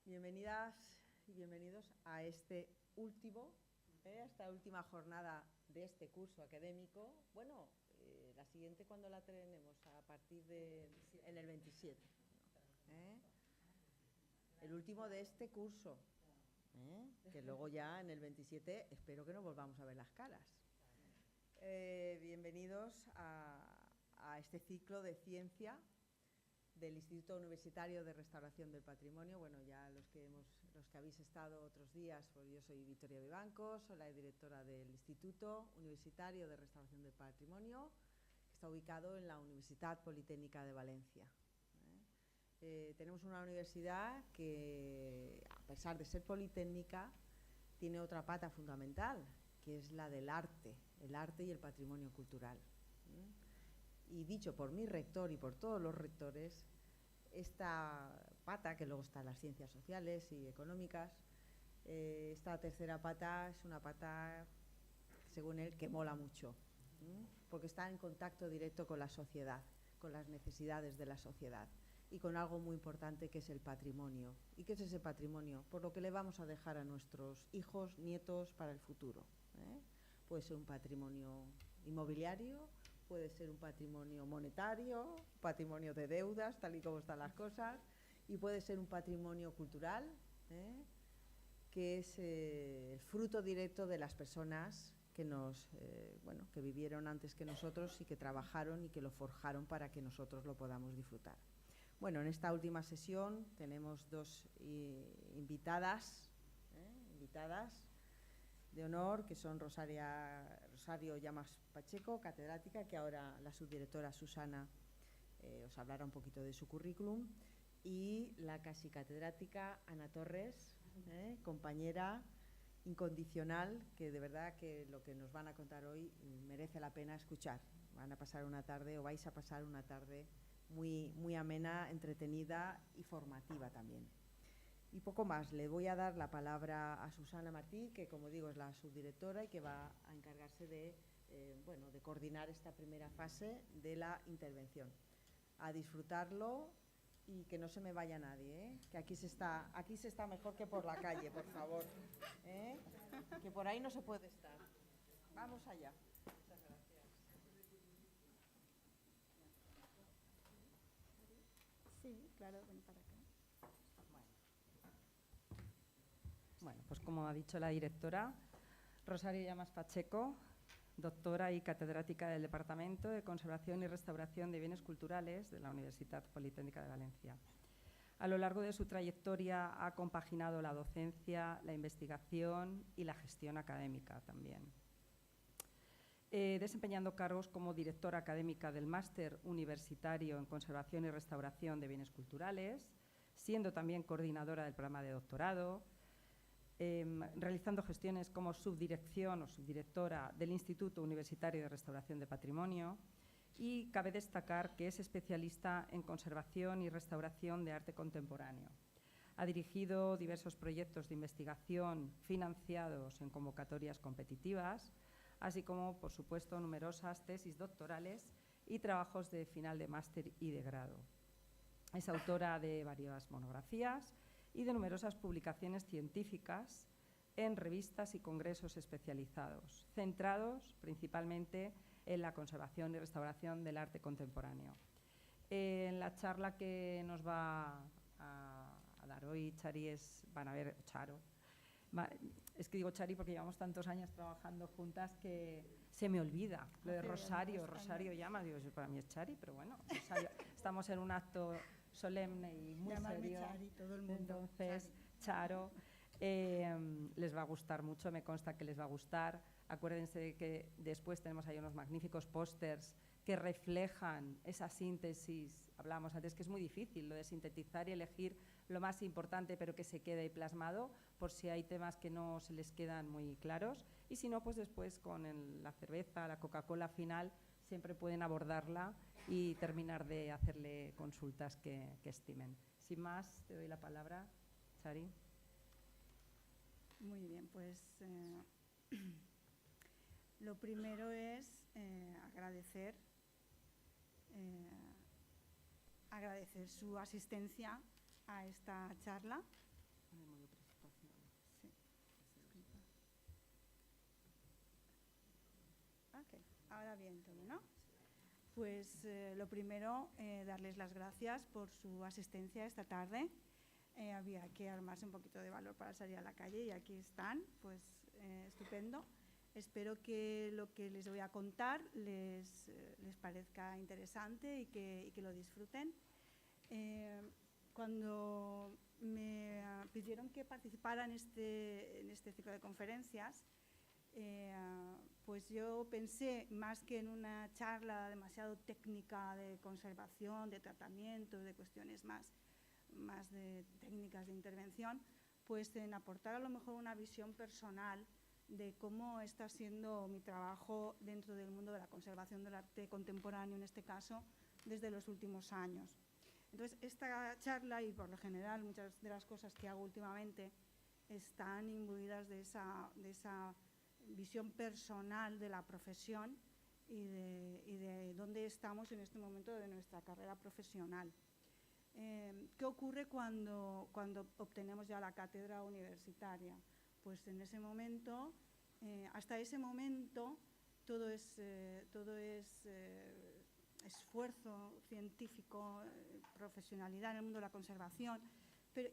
Bienvenidas y bienvenidos a esta última jornada de este curso académico. Bueno, la siguiente, ¿cuándo la tenemos? A partir en el 27. El último de este curso, que luego ya en el 27 espero que nos volvamos a ver las caras. Bienvenidos a este ciclo de ciencia del Instituto Universitario de Restauración del Patrimonio. Bueno, ya los que habéis estado otros días, pues yo soy Victoria Vivancos, soy la directora del Instituto Universitario de Restauración del Patrimonio, que está ubicado en la Universitat Politécnica de Valencia. Tenemos una universidad que, a pesar de ser politécnica, tiene otra pata fundamental, que es la del arte, el arte y el patrimonio cultural. Y dicho por mi rector y por todos los rectores, esta pata, que luego están las ciencias sociales y económicas, esta tercera pata es una pata, según él, que mola mucho, porque está en contacto directo con la sociedad, con las necesidades de la sociedad y con algo muy importante que es el patrimonio. ¿Y qué es ese patrimonio? Por lo que le vamos a dejar a nuestros hijos, nietos para el futuro. Puede ser un patrimonio inmobiliario, puede ser un patrimonio monetario, patrimonio de deudas, tal y como están las cosas, y puede ser un patrimonio cultural, que es el fruto directo de las personas que que vivieron antes que nosotros y que trabajaron y que lo forjaron para que nosotros lo podamos disfrutar. Bueno, en esta última sesión tenemos dos invitadas de honor, que son Rosario Llamas Pacheco, catedrática, que ahora la subdirectora Susana os hablará un poquito de su currículum, y la casi catedrática Ana Torres, compañera incondicional, que de verdad que lo que nos van a contar hoy merece la pena escuchar. Van a pasar una tarde, o vais a pasar una tarde muy, muy amena, entretenida y formativa también. Y poco más, le voy a dar la palabra a Susana Martí, que como digo es la subdirectora y que va a encargarse de coordinar esta primera fase de la intervención. A disfrutarlo y que no se me vaya nadie, que aquí se está mejor que por la calle, por favor, que por ahí no se puede estar. Vamos allá. Muchas gracias. Sí, claro, ven para acá. Bueno, pues como ha dicho la directora, Rosario Llamas Pacheco, doctora y catedrática del Departamento de Conservación y Restauración de Bienes Culturales de la Universitat Politécnica de Valencia. A lo largo de su trayectoria ha compaginado la docencia, la investigación y la gestión académica también, desempeñando cargos como directora académica del Máster Universitario en Conservación y Restauración de Bienes Culturales, siendo también coordinadora del programa de doctorado, realizando gestiones como subdirección o subdirectora del Instituto Universitario de Restauración de Patrimonio, y cabe destacar que es especialista en conservación y restauración de arte contemporáneo. Ha dirigido diversos proyectos de investigación financiados en convocatorias competitivas, así como, por supuesto, numerosas tesis doctorales y trabajos de final de máster y de grado. Es autora de varias monografías y de numerosas publicaciones científicas en revistas y congresos especializados, centrados principalmente en la conservación y restauración del arte contemporáneo. En la charla que nos va a dar hoy Charo, es que digo Chari porque llevamos tantos años trabajando juntas que se me olvida lo de Rosario Llamas, digo, para mí es Chari, pero bueno, Rosario, estamos en un acto solemne y muy serio. Chari, todo el mundo. Entonces, Charo, les va a gustar mucho, me consta que les va a gustar. Acuérdense de que después tenemos ahí unos magníficos pósters que reflejan esa síntesis. Hablábamos antes que es muy difícil lo de sintetizar y elegir lo más importante, pero que se quede ahí plasmado, por si hay temas que no se les quedan muy claros. Y si no, pues después con la cerveza, la Coca-Cola final, siempre pueden abordarla y terminar de hacerle consultas que estimen. Sin más, te doy la palabra, Chari. Muy bien, pues lo primero es agradecer su asistencia a esta charla bien todo, ¿no? Pues lo primero, darles las gracias por su asistencia esta tarde. Había que armarse un poquito de valor para salir a la calle y aquí están, pues estupendo. Espero que lo que les voy a contar les parezca interesante y que lo disfruten. Cuando me pidieron que participara en este ciclo de conferencias, pues yo pensé, más que en una charla demasiado técnica de conservación, de tratamiento, de cuestiones más de técnicas de intervención, pues en aportar a lo mejor una visión personal de cómo está siendo mi trabajo dentro del mundo de la conservación del arte contemporáneo, en este caso, desde los últimos años. Entonces, esta charla, y por lo general muchas de las cosas que hago últimamente, están imbuidas de esa visión personal de la profesión y de dónde estamos en este momento de nuestra carrera profesional. ¿Qué ocurre cuando obtenemos ya la cátedra universitaria? Pues en ese momento, hasta ese momento, todo es esfuerzo científico, profesionalidad en el mundo de la conservación,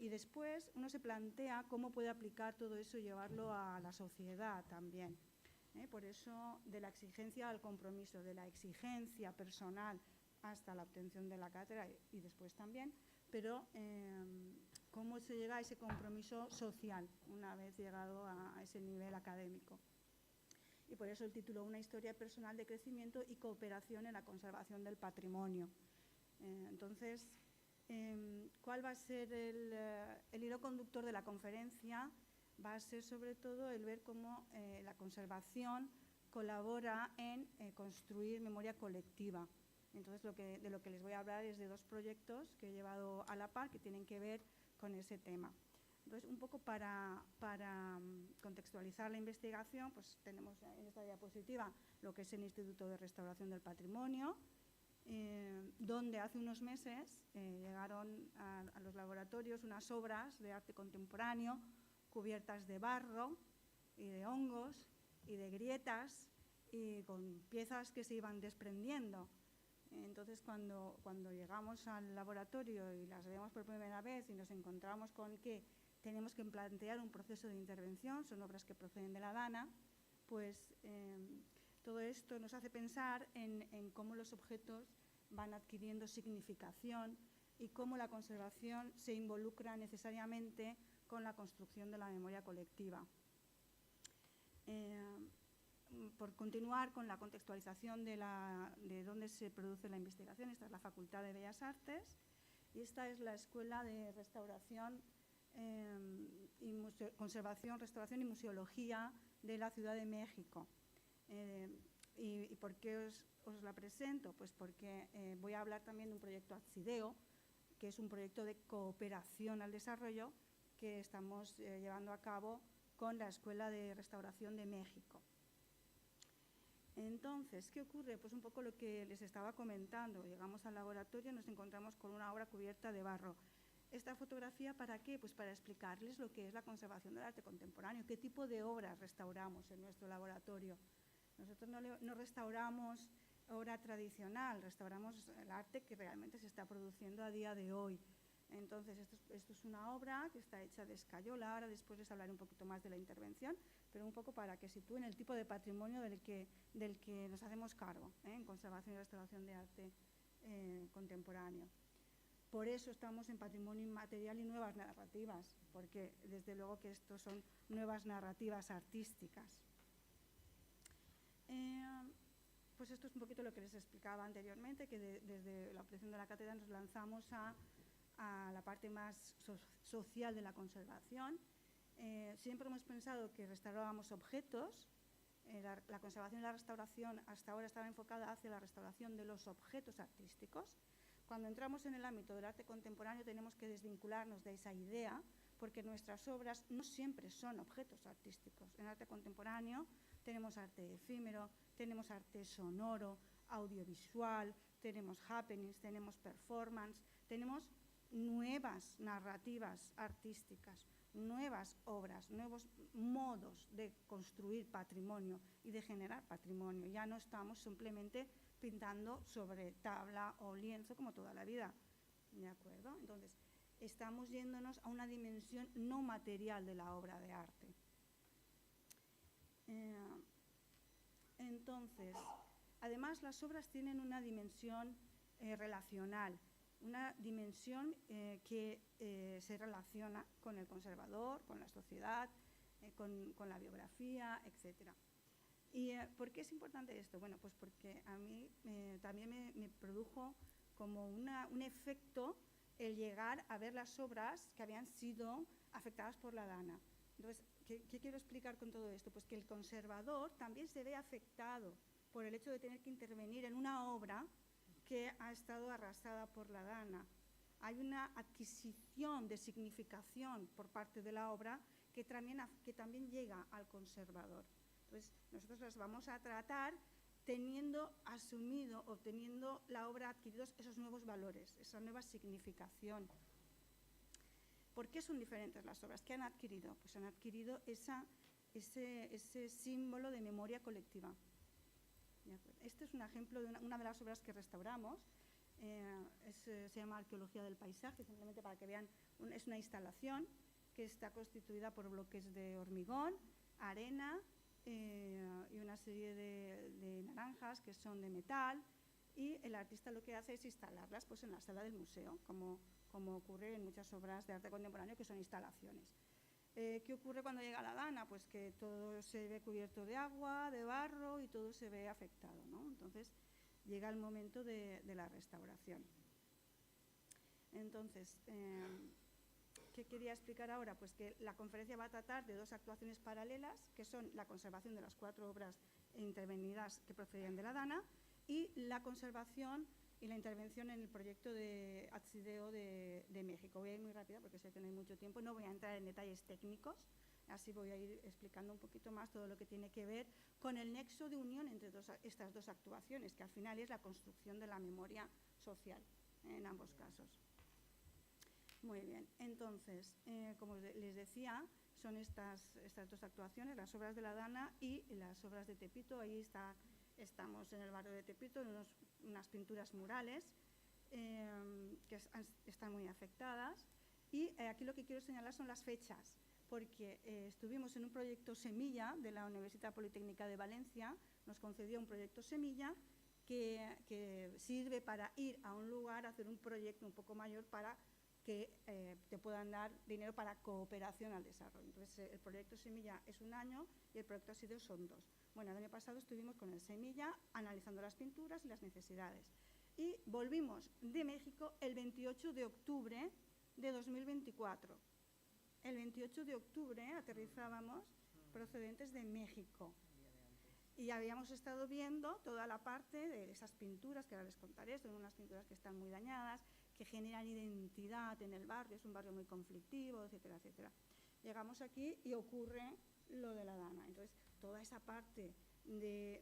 y después uno se plantea cómo puede aplicar todo eso y llevarlo a la sociedad también. Por eso, de la exigencia al compromiso, de la exigencia personal hasta la obtención de la cátedra y después también, pero cómo se llega a ese compromiso social una vez llegado a ese nivel académico. Y por eso el título, Una historia personal de crecimiento y cooperación en la conservación del patrimonio. Entonces, ¿cuál va a ser el hilo conductor de la conferencia? Va a ser sobre todo el ver cómo la conservación colabora en construir memoria colectiva. Entonces, de lo que les voy a hablar es de dos proyectos que he llevado a la par que tienen que ver con ese tema. Entonces, un poco para contextualizar la investigación, pues tenemos en esta diapositiva lo que es el Instituto de Restauración del Patrimonio, donde hace unos meses llegaron a los laboratorios unas obras de arte contemporáneo cubiertas de barro y de hongos y de grietas y con piezas que se iban desprendiendo. Entonces, cuando llegamos al laboratorio y las vemos por primera vez y nos encontramos con que tenemos que plantear un proceso de intervención, son obras que proceden de la Dana, pues todo esto nos hace pensar en cómo los objetos van adquiriendo significación y cómo la conservación se involucra necesariamente con la construcción de la memoria colectiva. Por continuar con la contextualización de dónde se produce la investigación, esta es la Facultad de Bellas Artes y esta es la Escuela de Restauración Conservación, Restauración y Museología de la Ciudad de México. ¿Y por qué os la presento? Pues porque voy a hablar también de un proyecto ACCIDEO, que es un proyecto de cooperación al desarrollo que estamos llevando a cabo con la Escuela de Restauración de México. Entonces, ¿qué ocurre? Pues un poco lo que les estaba comentando. Llegamos al laboratorio y nos encontramos con una obra cubierta de barro. ¿Esta fotografía para qué? Pues para explicarles lo que es la conservación del arte contemporáneo, qué tipo de obras restauramos en nuestro laboratorio. Nosotros no restauramos obra tradicional, restauramos el arte que realmente se está produciendo a día de hoy. Entonces, esto es una obra que está hecha de escayola. Ahora después les hablaré un poquito más de la intervención, pero un poco para que sitúen el tipo de patrimonio del que nos hacemos cargo en conservación y restauración de arte contemporáneo. Por eso estamos en patrimonio inmaterial y nuevas narrativas, porque desde luego que estos son nuevas narrativas artísticas. Pues esto es un poquito lo que les explicaba anteriormente, que desde la obtención de la cátedra nos lanzamos a la parte más social de la conservación. Siempre hemos pensado que restaurábamos objetos. La conservación y la restauración hasta ahora estaba enfocada hacia la restauración de los objetos artísticos. Cuando entramos en el ámbito del arte contemporáneo tenemos que desvincularnos de esa idea, porque nuestras obras no siempre son objetos artísticos. En arte contemporáneo tenemos arte efímero, tenemos arte sonoro, audiovisual, tenemos happenings, tenemos performance, tenemos nuevas narrativas artísticas, nuevas obras, nuevos modos de construir patrimonio y de generar patrimonio. Ya no estamos simplemente pintando sobre tabla o lienzo como toda la vida, ¿de acuerdo? Entonces, estamos yéndonos a una dimensión no material de la obra de arte. Entonces, además las obras tienen una dimensión relacional, una dimensión que se relaciona con el conservador, con la sociedad, con la biografía, etc. ¿Y por qué es importante esto? Bueno, pues porque a mí también me produjo como un efecto el llegar a ver las obras que habían sido afectadas por la Dana. Entonces, ¿qué quiero explicar con todo esto? Pues que el conservador también se ve afectado por el hecho de tener que intervenir en una obra que ha estado arrasada por la Dana. Hay una adquisición de significación por parte de la obra que también llega al conservador. Entonces, nosotros las vamos a tratar teniendo asumido o teniendo la obra adquiridos esos nuevos valores, esa nueva significación. ¿Por qué son diferentes las obras? ¿Qué han adquirido? Pues han adquirido ese símbolo de memoria colectiva. Este es un ejemplo de una de las obras que restauramos. Se llama Arqueología del Paisaje, simplemente para que vean, es una instalación que está constituida por bloques de hormigón, arena y una serie de naranjas que son de metal, y el artista lo que hace es instalarlas pues, en la sala del museo, como ocurre en muchas obras de arte contemporáneo que son instalaciones. ¿Qué ocurre cuando llega la Dana? Pues que todo se ve cubierto de agua, de barro y todo se ve afectado, ¿no? Entonces llega el momento de la restauración. Entonces, ¿qué quería explicar ahora? Pues que la conferencia va a tratar de dos actuaciones paralelas, que son la conservación de las 4 obras intervenidas que procedían de la Dana y la conservación y la intervención en el proyecto de Atsideo de México. Voy a ir muy rápida porque sé que no hay mucho tiempo, no voy a entrar en detalles técnicos, así voy a ir explicando un poquito más todo lo que tiene que ver con el nexo de unión entre estas dos actuaciones, que al final es la construcción de la memoria social en ambos casos. Muy bien, entonces, como les decía, son estas dos actuaciones, las obras de la Dana y las obras de Tepito. Ahí estamos en el barrio de Tepito, en unas pinturas murales que están muy afectadas. Y aquí lo que quiero señalar son las fechas, porque estuvimos en un proyecto Semilla de la Universidad Politécnica de Valencia, nos concedió un proyecto Semilla que sirve para ir a un lugar, hacer un proyecto un poco mayor para que te puedan dar dinero para cooperación al desarrollo. Entonces, el proyecto Semilla es 1 año y el proyecto Atsideo son 2. Bueno, el año pasado estuvimos con el Semilla analizando las pinturas y las necesidades. Y volvimos de México el 28 de octubre de 2024. El 28 de octubre aterrizábamos procedentes de México. Y habíamos estado viendo toda la parte de esas pinturas, que ahora les contaré, son unas pinturas que están muy dañadas, que generan identidad en el barrio, es un barrio muy conflictivo, etcétera, etcétera. Llegamos aquí y ocurre lo de la Dana. Entonces, toda esa parte de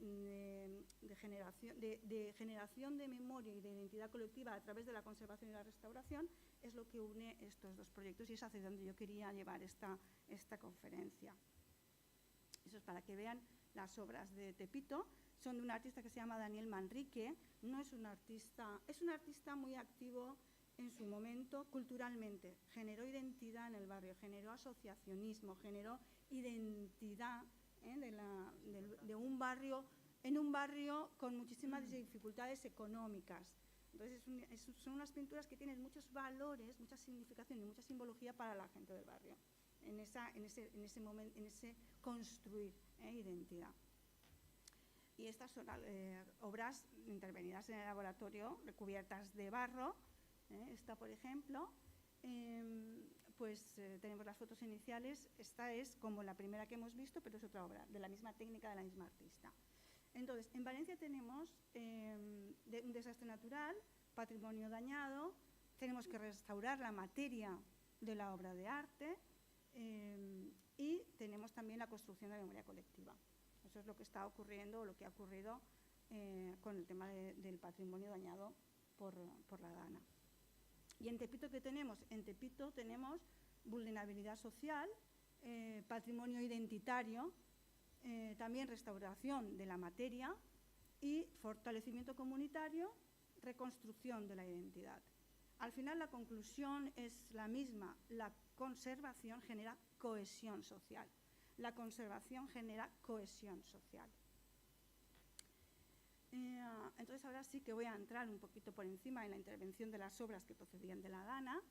generación de memoria y de identidad colectiva a través de la conservación y la restauración es lo que une estos dos proyectos y es hacia donde yo quería llevar esta conferencia. Eso es para que vean las obras de Tepito. Son de un artista que se llama Daniel Manrique. No es un artista, es un artista muy activo en su momento culturalmente. Generó identidad en el barrio, generó asociacionismo, generó identidad de un barrio, en un barrio con muchísimas dificultades económicas. Entonces son unas pinturas que tienen muchos valores, mucha significación y mucha simbología para la gente del barrio, en ese momento, en ese construir identidad. Y estas son obras intervenidas en el laboratorio, recubiertas de barro. Esta, por ejemplo, tenemos las fotos iniciales. Esta es como la primera que hemos visto, pero es otra obra, de la misma técnica, de la misma artista. Entonces, en Valencia tenemos un desastre natural, patrimonio dañado, tenemos que restaurar la materia de la obra de arte y tenemos también la construcción de la memoria colectiva. Eso es lo que está ocurriendo, o lo que ha ocurrido con el tema del patrimonio dañado por la Dana. ¿Y en Tepito qué tenemos? En Tepito tenemos vulnerabilidad social, patrimonio identitario, también restauración de la materia y fortalecimiento comunitario, reconstrucción de la identidad. Al final la conclusión es la misma, la conservación genera cohesión social. La conservación genera cohesión social. Entonces ahora sí que voy a entrar un poquito por encima en la intervención de las obras que procedían de la Dana.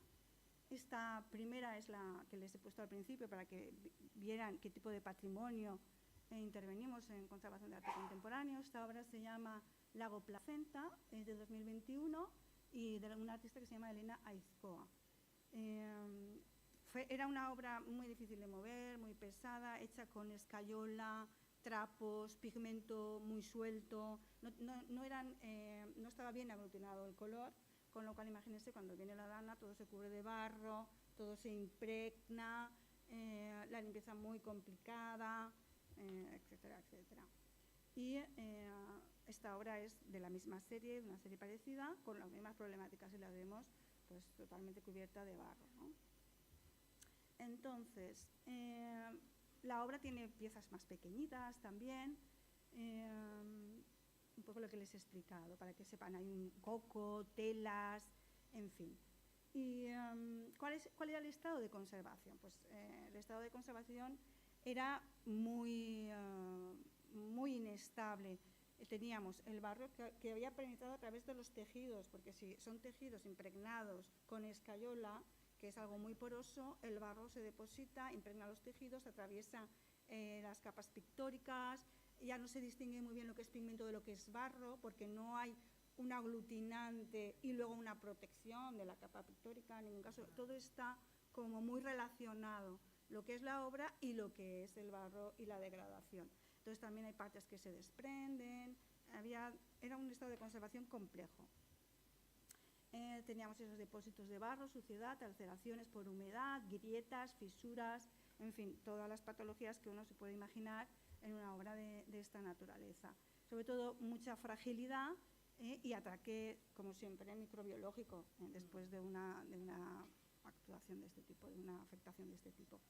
Esta primera es la que les he puesto al principio para que vieran qué tipo de patrimonio intervenimos en conservación de arte contemporáneo. Esta obra se llama Lago Placenta, es de 2021 y de una artista que se llama Elena Aizkoa. Era una obra muy difícil de mover, muy pesada, hecha con escayola, trapos, pigmento muy suelto, no estaba bien aglutinado el color, con lo cual imagínense cuando viene la Dana todo se cubre de barro, todo se impregna, la limpieza muy complicada, etcétera, etcétera. Y esta obra es de la misma serie, de una serie parecida, con las mismas problemáticas y la vemos pues totalmente cubierta de barro, ¿no? Entonces, la obra tiene piezas más pequeñitas también, un poco lo que les he explicado, para que sepan, hay un coco, telas, en fin. ¿Y cuál era el estado de conservación? Pues el estado de conservación era muy inestable. Teníamos el barro que había penetrado a través de los tejidos, porque si son tejidos impregnados con escayola, que es algo muy poroso, el barro se deposita, impregna los tejidos, atraviesa las capas pictóricas, ya no se distingue muy bien lo que es pigmento de lo que es barro, porque no hay un aglutinante y luego una protección de la capa pictórica, en ningún caso, todo está como muy relacionado, lo que es la obra y lo que es el barro y la degradación. Entonces también hay partes que se desprenden, era un estado de conservación complejo. Teníamos esos depósitos de barro, suciedad, alteraciones por humedad, grietas, fisuras, en fin, todas las patologías que uno se puede imaginar en una obra de esta naturaleza. Sobre todo mucha fragilidad y ataque, como siempre, microbiológico después de una actuación de este tipo, de una afectación de este tipo.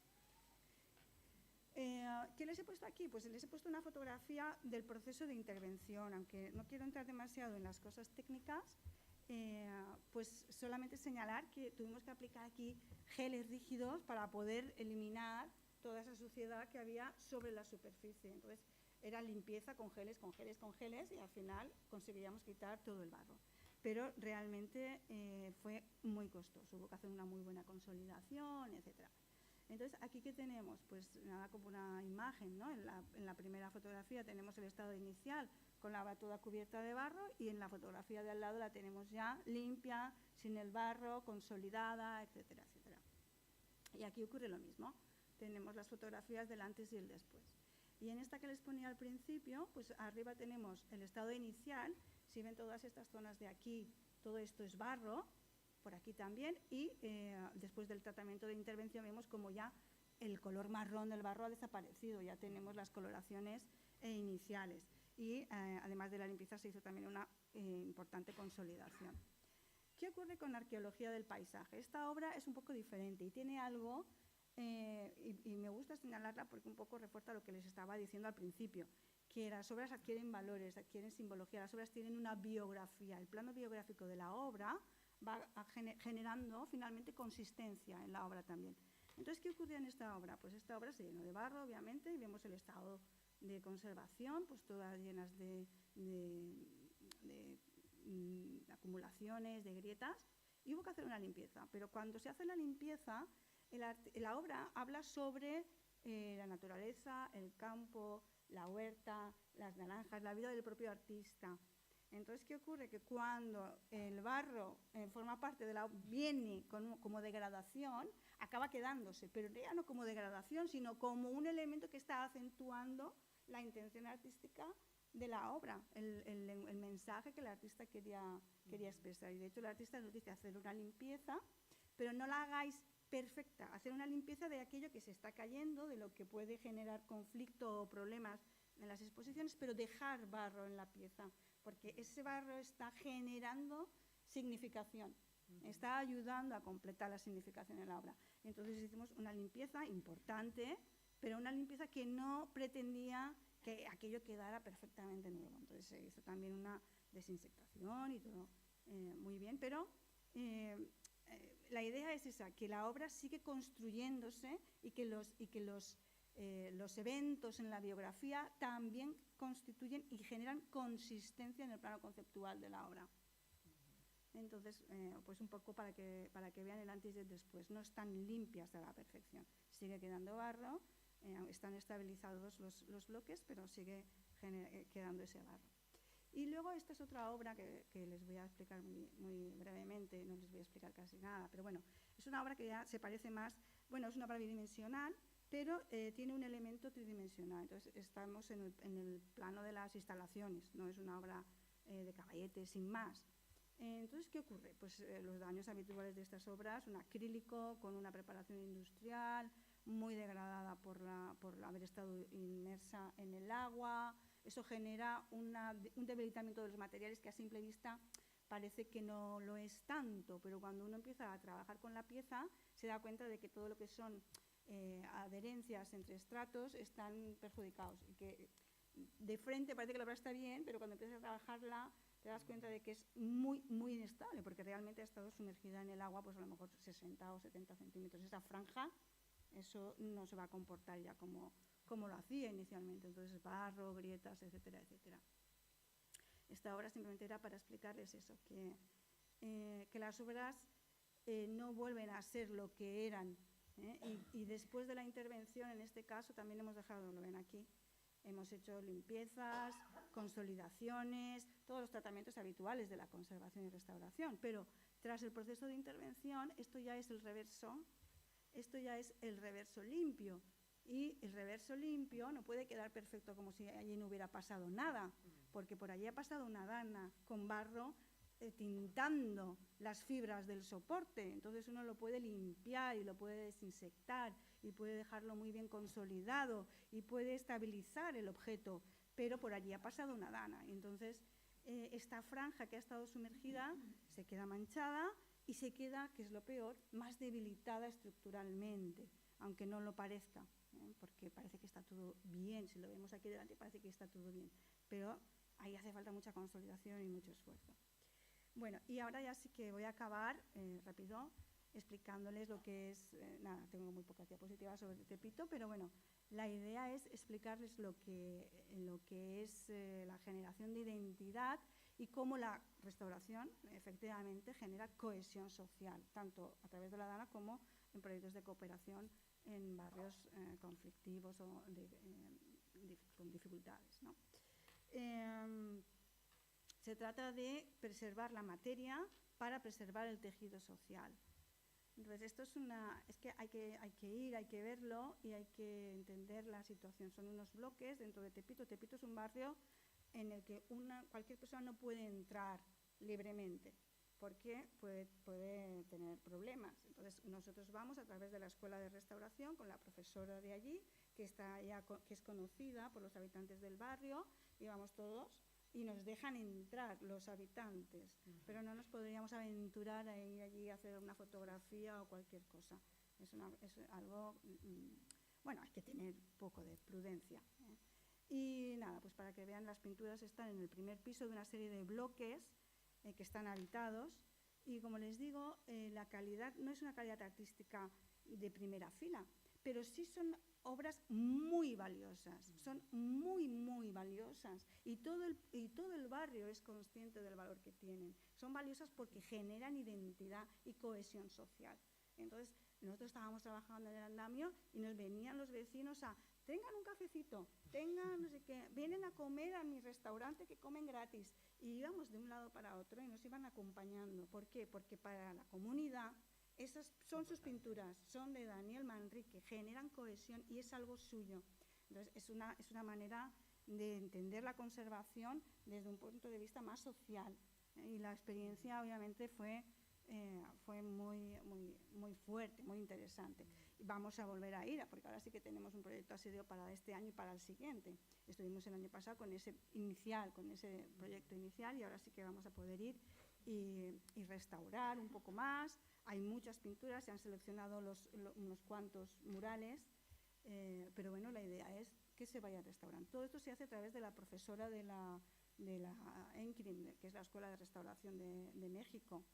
¿Qué les he puesto aquí? Pues les he puesto una fotografía del proceso de intervención, aunque no quiero entrar demasiado en las cosas técnicas. Pues solamente señalar que tuvimos que aplicar aquí geles rígidos para poder eliminar toda esa suciedad que había sobre la superficie. Entonces era limpieza con geles, con geles, con geles y al final conseguíamos quitar todo el barro. Pero realmente fue muy costoso, hubo que hacer una muy buena consolidación, etc. Entonces, ¿aquí qué tenemos? Pues nada, como una imagen, ¿no? En la primera fotografía tenemos el estado inicial con la obra toda cubierta de barro y en la fotografía de al lado la tenemos ya limpia, sin el barro, consolidada, etcétera, etcétera. Y aquí ocurre lo mismo. Tenemos las fotografías del antes y el después. Y en esta que les ponía al principio, pues arriba tenemos el estado inicial. Si ven todas estas zonas de aquí, todo esto es barro, por aquí también, y después del tratamiento de intervención vemos como ya el color marrón del barro ha desaparecido, ya tenemos las coloraciones iniciales. Y además de la limpieza se hizo también una importante consolidación. ¿Qué ocurre con la arqueología del paisaje? Esta obra es un poco diferente y tiene algo, y me gusta señalarla porque un poco refuerza lo que les estaba diciendo al principio, que las obras adquieren valores, adquieren simbología, las obras tienen una biografía. El plano biográfico de la obra va generando finalmente consistencia en la obra también. Entonces, ¿qué ocurrió en esta obra? Pues esta obra se llenó de barro, obviamente, y vemos el estado de conservación, pues todas llenas de acumulaciones, de grietas, y hubo que hacer una limpieza. Pero cuando se hace la limpieza, la obra habla sobre la naturaleza, el campo, la huerta, las naranjas, la vida del propio artista. Entonces, ¿qué ocurre? Que cuando el barro forma parte de la obra, viene como degradación, acaba quedándose, pero ya no como degradación, sino como un elemento que está acentuando la intención artística de la obra, el mensaje que el artista quería expresar. Y de hecho el artista nos dice hacer una limpieza, pero no la hagáis perfecta, hacer una limpieza de aquello que se está cayendo, de lo que puede generar conflicto o problemas en las exposiciones, pero dejar barro en la pieza, porque ese barro está generando significación. está ayudando a completar la significación de la obra. Entonces hicimos una limpieza importante, pero una limpieza que no pretendía que aquello quedara perfectamente nuevo. Entonces se hizo también una desinsectación y todo muy bien, pero la idea es esa, que la obra sigue construyéndose y que los eventos en la biografía también constituyen y generan consistencia en el plano conceptual de la obra. Entonces, pues un poco para que vean el antes y el después. No están limpias a la perfección. Sigue quedando barro, están estabilizados los bloques, pero sigue quedando ese barro. Y luego esta es otra obra que les voy a explicar muy brevemente, no les voy a explicar casi nada, pero bueno, es una obra que ya se parece más, bueno, es una obra bidimensional, pero tiene un elemento tridimensional. Entonces estamos en el plano de las instalaciones, no es una obra de Caballete sin más. Entonces, ¿qué ocurre? Pues los daños habituales de estas obras, un acrílico con una preparación industrial, muy degradada por haber estado inmersa en el agua. Eso genera un debilitamiento de los materiales que a simple vista parece que no lo es tanto, pero cuando uno empieza a trabajar con la pieza se da cuenta de que todo lo que son adherencias entre estratos están perjudicados y que de frente parece que la obra está bien, pero cuando empiezas a trabajarla te das cuenta de que es muy, muy inestable, porque realmente ha estado sumergida en el agua pues a lo mejor 60 o 70 centímetros. Esa franja, eso no se va a comportar ya como lo hacía inicialmente. Entonces, barro, grietas, etcétera, etcétera. Esta obra simplemente era para explicarles eso, que las obras no vuelven a ser lo que eran. Y después de la intervención, en este caso, también hemos dejado, lo ven aquí, hemos hecho limpiezas, consolidaciones, todos los tratamientos habituales de la conservación y restauración, pero tras el proceso de intervención, esto ya es el reverso limpio, y el reverso limpio no puede quedar perfecto como si allí no hubiera pasado nada, porque por allí ha pasado una dana con barro tintando las fibras del soporte. Entonces uno lo puede limpiar y lo puede desinsectar y puede dejarlo muy bien consolidado y puede estabilizar el objeto, pero por allí ha pasado una dana. Entonces esta franja que ha estado sumergida se queda manchada y se queda, que es lo peor, más debilitada estructuralmente, aunque no lo parezca, porque parece que está todo bien. Si lo vemos aquí delante parece que está todo bien, pero ahí hace falta mucha consolidación y mucho esfuerzo. Bueno, y ahora ya sí que voy a acabar rápido explicándoles lo que es, nada, tengo muy pocas diapositivas sobre Tepito, pero bueno, la idea es explicarles lo que es la generación de identidad y cómo la restauración efectivamente genera cohesión social, tanto a través de la dana como en proyectos de cooperación en barrios conflictivos o con dificultades, ¿no? Se trata de preservar la materia para preservar el tejido social. Entonces, esto es que hay que verlo y hay que entender la situación. Son unos bloques dentro de Tepito. Tepito es un barrio en el que cualquier persona no puede entrar libremente, porque puede tener problemas. Entonces, nosotros vamos a través de la Escuela de Restauración con la profesora de allí, que es conocida por los habitantes del barrio, y vamos todos y nos dejan entrar los habitantes, pero no nos podríamos aventurar a ir allí a hacer una fotografía o cualquier cosa. Es algo, bueno, hay que tener un poco de prudencia. Y nada, pues para que vean, las pinturas están en el primer piso de una serie de bloques que están habitados, y como les digo, la calidad no es una calidad artística de primera fila, pero sí son obras muy valiosas, son muy, muy valiosas, y todo el barrio es consciente del valor que tienen. Son valiosas porque generan identidad y cohesión social. Entonces, nosotros estábamos trabajando en el andamio y nos venían los vecinos tengan un cafecito, tengan no sé qué, vienen a comer a mi restaurante que comen gratis, y íbamos de un lado para otro y nos iban acompañando. ¿Por qué? Porque para la comunidad esas son sus pinturas, son de Daniel Manrique, generan cohesión y es algo suyo. Entonces, es una manera de entender la conservación desde un punto de vista más social, y la experiencia obviamente fue muy, muy, muy fuerte, muy interesante. Y vamos a volver a ir, porque ahora sí que tenemos un proyecto asedio para este año y para el siguiente. Estuvimos el año pasado con ese proyecto inicial, y ahora sí que vamos a poder ir y restaurar un poco más. Hay muchas pinturas, se han seleccionado unos cuantos murales, pero bueno, la idea es que se vaya restaurando. Todo esto se hace a través de la profesora de la ENCRIM, que es la Escuela de Restauración de México,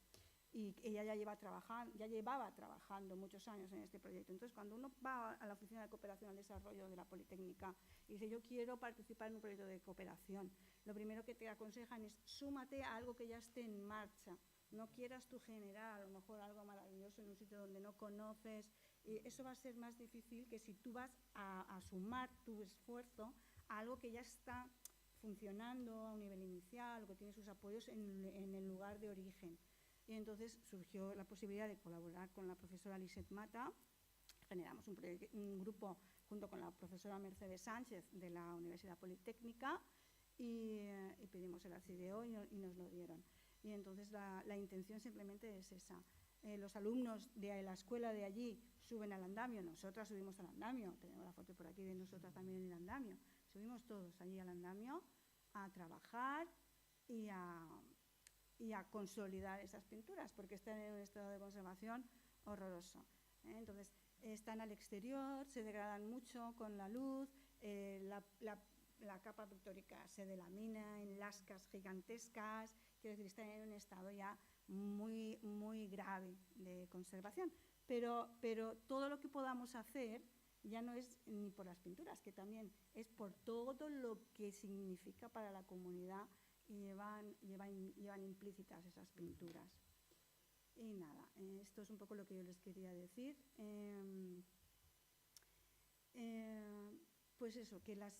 y ella ya llevaba trabajando muchos años en este proyecto. Entonces, cuando uno va a la Oficina de Cooperación al Desarrollo de la Politécnica y dice, yo quiero participar en un proyecto de cooperación, lo primero que te aconsejan es súmate a algo que ya esté en marcha. No quieras tú generar a lo mejor algo maravilloso en un sitio donde no conoces. Eso va a ser más difícil que si tú vas a sumar tu esfuerzo a algo que ya está funcionando a un nivel inicial o que tiene sus apoyos en el lugar de origen. Y entonces surgió la posibilidad de colaborar con la profesora Lisette Mata. Generamos un grupo junto con la profesora Mercedes Sánchez de la Universidad Politécnica y pedimos el Arcideo y nos lo dieron. Y entonces la intención simplemente es esa. Los alumnos de la escuela de allí suben al andamio, nosotras subimos al andamio, tenemos la foto por aquí de nosotras también en el andamio, subimos todos allí al andamio a trabajar y a consolidar esas pinturas, porque están en un estado de conservación horroroso. Entonces, están al exterior, se degradan mucho con la luz, la capa pictórica se delamina en lascas gigantescas, quiero decir, están en un estado ya muy, muy grave de conservación. Pero todo lo que podamos hacer ya no es ni por las pinturas, que también es por todo lo que significa para la comunidad y llevan implícitas esas pinturas. Y nada, esto es un poco lo que yo les quería decir. Pues eso, que la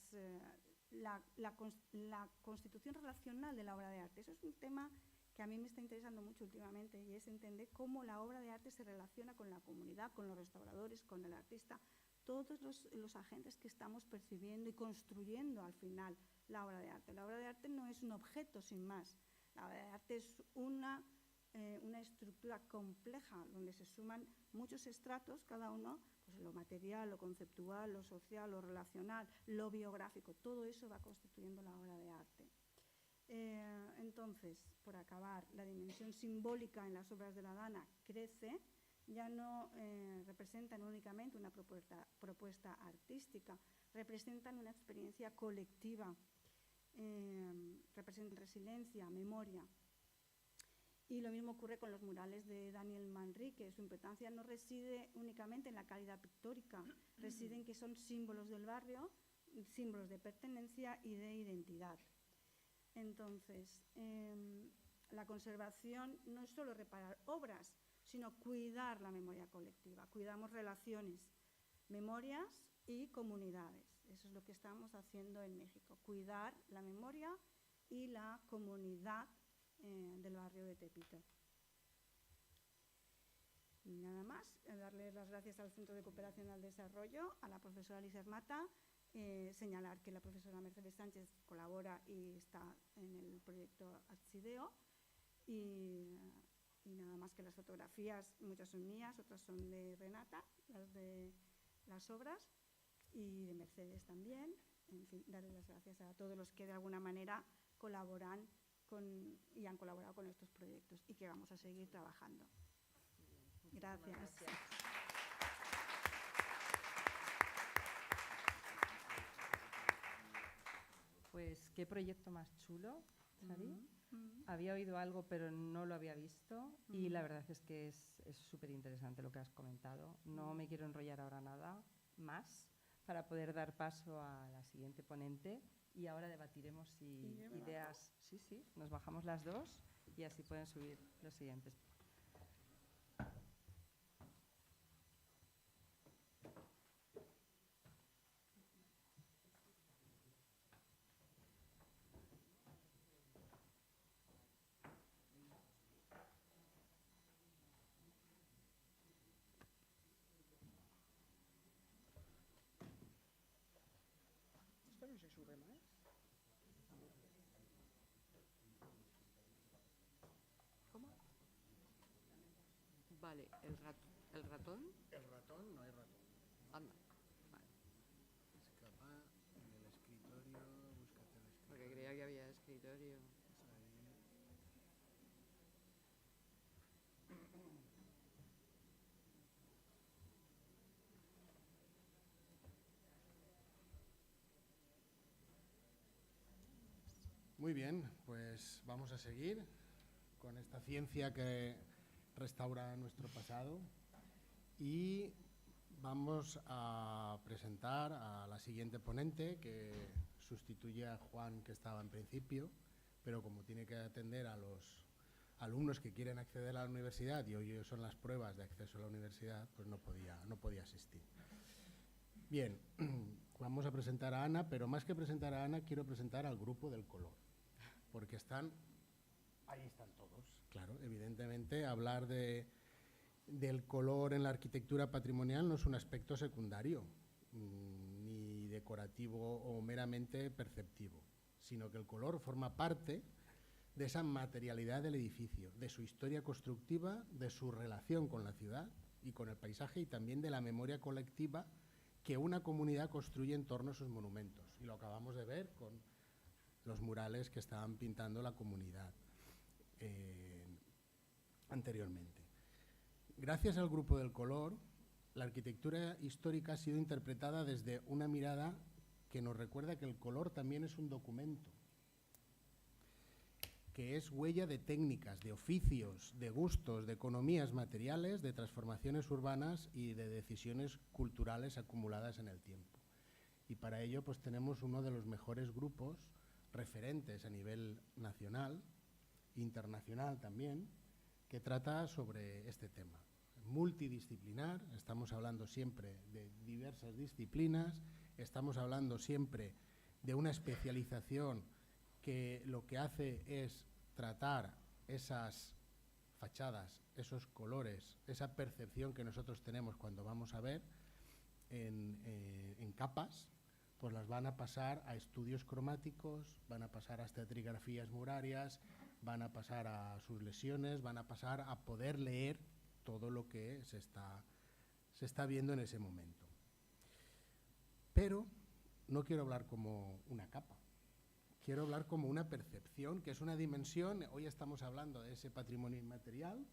constitución relacional de la obra de arte, eso es un tema que a mí me está interesando mucho últimamente, y es entender cómo la obra de arte se relaciona con la comunidad, con los restauradores, con el artista, todos los agentes que estamos percibiendo y construyendo al final la obra de arte. La obra de arte no es un objeto sin más, la obra de arte es una estructura compleja donde se suman muchos estratos, cada uno, pues lo material, lo conceptual, lo social, lo relacional, lo biográfico, todo eso va constituyendo la obra de arte. Entonces, por acabar, la dimensión simbólica en las obras de la Dana crece, ya no representan únicamente una propuesta artística, representan una experiencia colectiva, representan resiliencia, memoria. Y lo mismo ocurre con los murales de Daniel Manrique. Su importancia no reside únicamente en la calidad pictórica, reside en que son símbolos del barrio, símbolos de pertenencia y de identidad. Entonces, la conservación no es solo reparar obras, sino cuidar la memoria colectiva. Cuidamos relaciones, memorias y comunidades. Eso es lo que estamos haciendo en México, cuidar la memoria y la comunidad del barrio de Tepito. Y nada más, darle las gracias al Centro de Cooperación al Desarrollo, a la profesora Lisette Mata, señalar que la profesora Mercedes Sánchez colabora y está en el proyecto Arcideo, y nada más, que las fotografías, muchas son mías, otras son de Renata, las de las obras, y de Mercedes también. En fin, darle las gracias a todos los que de alguna manera colaboran y han colaborado con estos proyectos, y que vamos a seguir trabajando. Gracias. Pues qué proyecto más chulo, Sari. Había oído algo, pero no lo había visto, y la verdad es que es súper interesante lo que has comentado. No me quiero enrollar ahora nada más para poder dar paso a la siguiente ponente, y ahora debatiremos ideas. Sí, nos bajamos las dos y así pueden subir los siguientes. ¿Esto no se sube más? ¿Cómo? Vale, ¿el ratón? El ratón, no hay ratón. Anda, vale. Escapa en el escritorio, búscate el escritorio. Porque creía que había escritorio. Ahí. Muy bien, pues vamos a seguir con esta ciencia que restaura nuestro pasado y vamos a presentar a la siguiente ponente, que sustituye a Juan, que estaba en principio, pero como tiene que atender a los alumnos que quieren acceder a la universidad y hoy son las pruebas de acceso a la universidad, pues no podía asistir. Bien, vamos a presentar a Ana, pero más que presentar a Ana, quiero presentar al grupo del color, porque ahí están todos, claro, evidentemente hablar del color en la arquitectura patrimonial no es un aspecto secundario, ni decorativo o meramente perceptivo, sino que el color forma parte de esa materialidad del edificio, de su historia constructiva, de su relación con la ciudad y con el paisaje y también de la memoria colectiva que una comunidad construye en torno a sus monumentos. Y lo acabamos de ver con los murales que estaban pintando la comunidad anteriormente. Gracias al grupo del color, la arquitectura histórica ha sido interpretada desde una mirada que nos recuerda que el color también es un documento, que es huella de técnicas, de oficios, de gustos, de economías materiales, de transformaciones urbanas y de decisiones culturales acumuladas en el tiempo. Y para ello pues tenemos uno de los mejores grupos referentes a nivel nacional, internacional también, que trata sobre este tema. Multidisciplinar, estamos hablando siempre de diversas disciplinas, estamos hablando siempre de una especialización que lo que hace es tratar esas fachadas, esos colores, esa percepción que nosotros tenemos cuando vamos a ver en capas, pues las van a pasar a estudios cromáticos, van a pasar a estratigrafías murarias, van a pasar a sus lesiones, van a pasar a poder leer todo lo que se está viendo en ese momento. Pero no quiero hablar como una capa. Quiero hablar como una percepción, que es una dimensión. Hoy estamos hablando de ese patrimonio inmaterial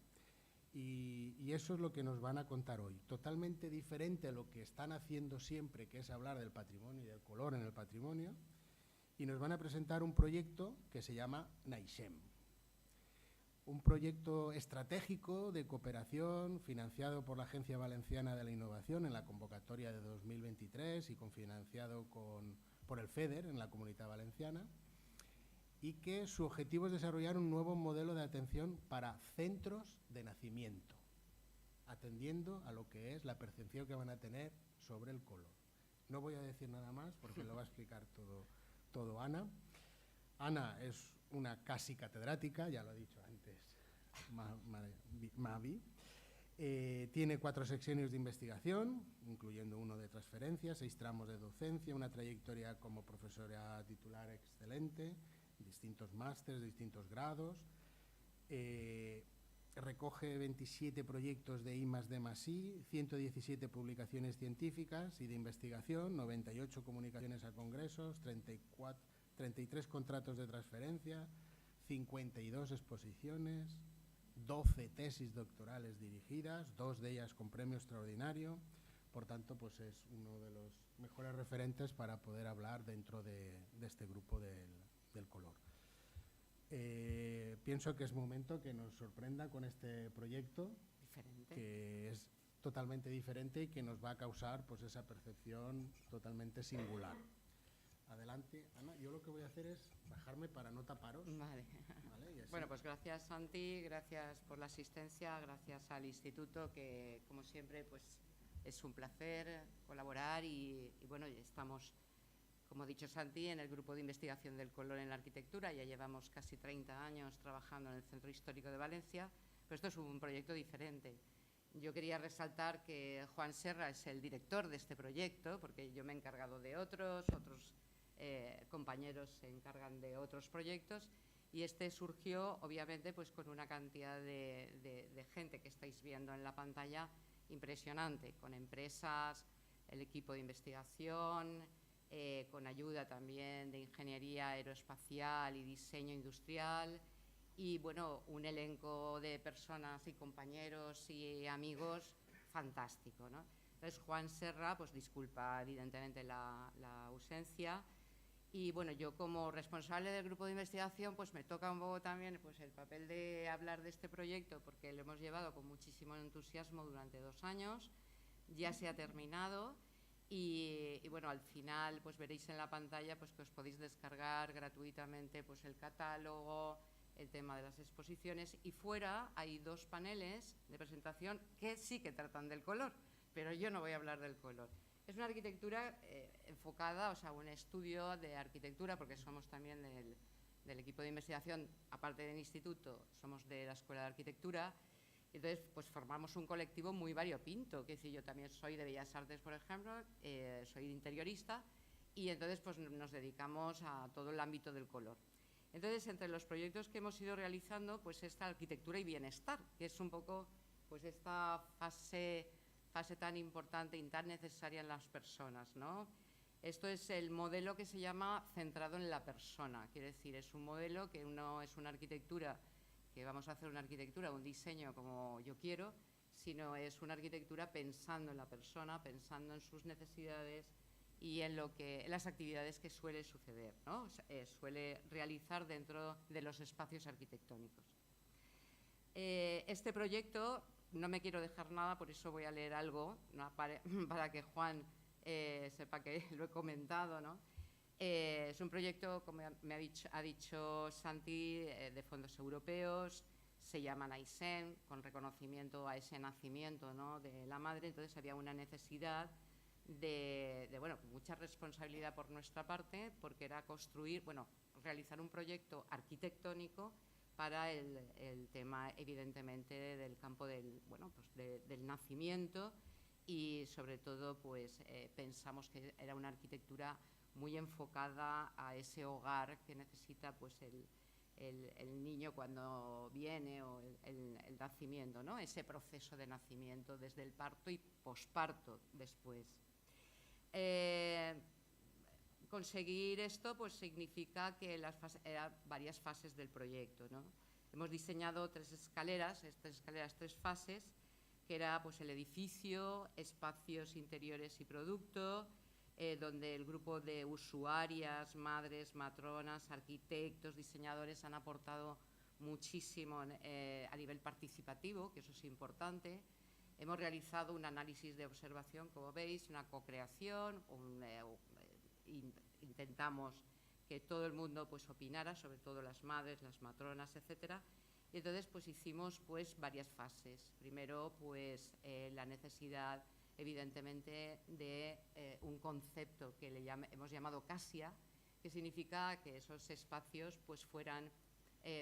y eso es lo que nos van a contar hoy. Totalmente diferente a lo que están haciendo siempre, que es hablar del patrimonio y del color en el patrimonio. Y nos van a presentar un proyecto que se llama Naixem. Un proyecto estratégico de cooperación financiado por la Agencia Valenciana de la Innovación en la convocatoria de 2023 y cofinanciado por el FEDER en la Comunitat Valenciana, y que su objetivo es desarrollar un nuevo modelo de atención para centros de nacimiento, atendiendo a lo que es la percepción que van a tener sobre el color. No voy a decir nada más porque lo va a explicar todo Ana. Ana es una casi catedrática, ya lo ha dicho antes Mavi. Tiene 4 secciones de investigación, incluyendo uno de transferencia, 6 tramos de docencia, una trayectoria como profesora titular excelente, distintos másteres, distintos grados. Recoge 27 proyectos de I+D+I, 117 publicaciones científicas y de investigación, 98 comunicaciones a congresos, 33 contratos de transferencia, 52 exposiciones, 12 tesis doctorales dirigidas, 2 de ellas con premio extraordinario. Por tanto, pues es uno de los mejores referentes para poder hablar dentro de este grupo del color. Pienso que es momento que nos sorprenda con este proyecto, Diferente. que es totalmente diferente y que nos va a causar pues esa percepción totalmente singular. Adelante, Ana. Yo lo que voy a hacer es bajarme para no taparos. Vale. ¿Vale? Y así. Bueno, pues gracias, Santi, gracias por la asistencia, gracias al instituto, que como siempre pues es un placer colaborar y bueno, estamos, como ha dicho Santi, en el grupo de investigación del color en la arquitectura. Ya llevamos casi 30 años trabajando en el Centro Histórico de Valencia, pero esto es un proyecto diferente. Yo quería resaltar que Juan Serra es el director de este proyecto, porque yo me he encargado de otros compañeros se encargan de otros proyectos, y este surgió obviamente pues con una cantidad de gente que estáis viendo en la pantalla impresionante, con empresas, el equipo de investigación, con ayuda también de ingeniería aeroespacial y diseño industrial, y bueno, un elenco de personas y compañeros y amigos fantástico, ¿no? Entonces Juan Serra, pues disculpa evidentemente la ausencia, Y bueno, yo como responsable del grupo de investigación, pues me toca un poco también pues, el papel de hablar de este proyecto, porque lo hemos llevado con muchísimo entusiasmo durante 2 años, ya se ha terminado y bueno, al final pues veréis en la pantalla pues, que os podéis descargar gratuitamente pues, el catálogo, el tema de las exposiciones, y fuera hay 2 paneles de presentación que sí que tratan del color, pero yo no voy a hablar del color. Es una arquitectura enfocada, o sea, un estudio de arquitectura, porque somos también del equipo de investigación, aparte del instituto, somos de la Escuela de Arquitectura. Entonces, pues formamos un colectivo muy variopinto, que es decir, yo también soy de Bellas Artes, por ejemplo, soy interiorista, y entonces pues nos dedicamos a todo el ámbito del color. Entonces, entre los proyectos que hemos ido realizando, pues esta arquitectura y bienestar, que es un poco pues esta fase tan importante y tan necesaria en las personas, ¿no? Esto es el modelo que se llama centrado en la persona, quiere decir, es un modelo que no es una arquitectura, que vamos a hacer una arquitectura, un diseño como yo quiero, sino es una arquitectura pensando en la persona, pensando en sus necesidades y en las actividades que suele suceder, ¿no? Suele realizar dentro de los espacios arquitectónicos. Este proyecto, no me quiero dejar nada, por eso voy a leer algo, ¿no? para que Juan sepa que lo he comentado, ¿no? Es un proyecto, como ha dicho Santi, de fondos europeos, se llama NAISEN, con reconocimiento a ese nacimiento, ¿no? de la madre. Entonces había una necesidad bueno, mucha responsabilidad por nuestra parte, porque era realizar un proyecto arquitectónico para el tema, evidentemente, del campo del nacimiento, y sobre todo pues, pensamos que era una arquitectura muy enfocada a ese hogar que necesita pues, el niño cuando viene, o el nacimiento, ¿no? Ese proceso de nacimiento desde el parto y posparto después. Conseguir esto pues, significa que eran varias fases del proyecto, ¿no? Hemos diseñado 3 escaleras, 3 fases, que era pues, el edificio, espacios interiores y producto, donde el grupo de usuarias, madres, matronas, arquitectos, diseñadores han aportado muchísimo a nivel participativo, que eso es importante. Hemos realizado un análisis de observación, como veis, una co-creación, intentamos que todo el mundo pues, opinara, sobre todo las madres, las matronas, etcétera. Y entonces pues, hicimos pues, varias fases. Primero, pues, la necesidad, evidentemente, de un concepto que hemos llamado CASIA, que significa que esos espacios pues, fueran,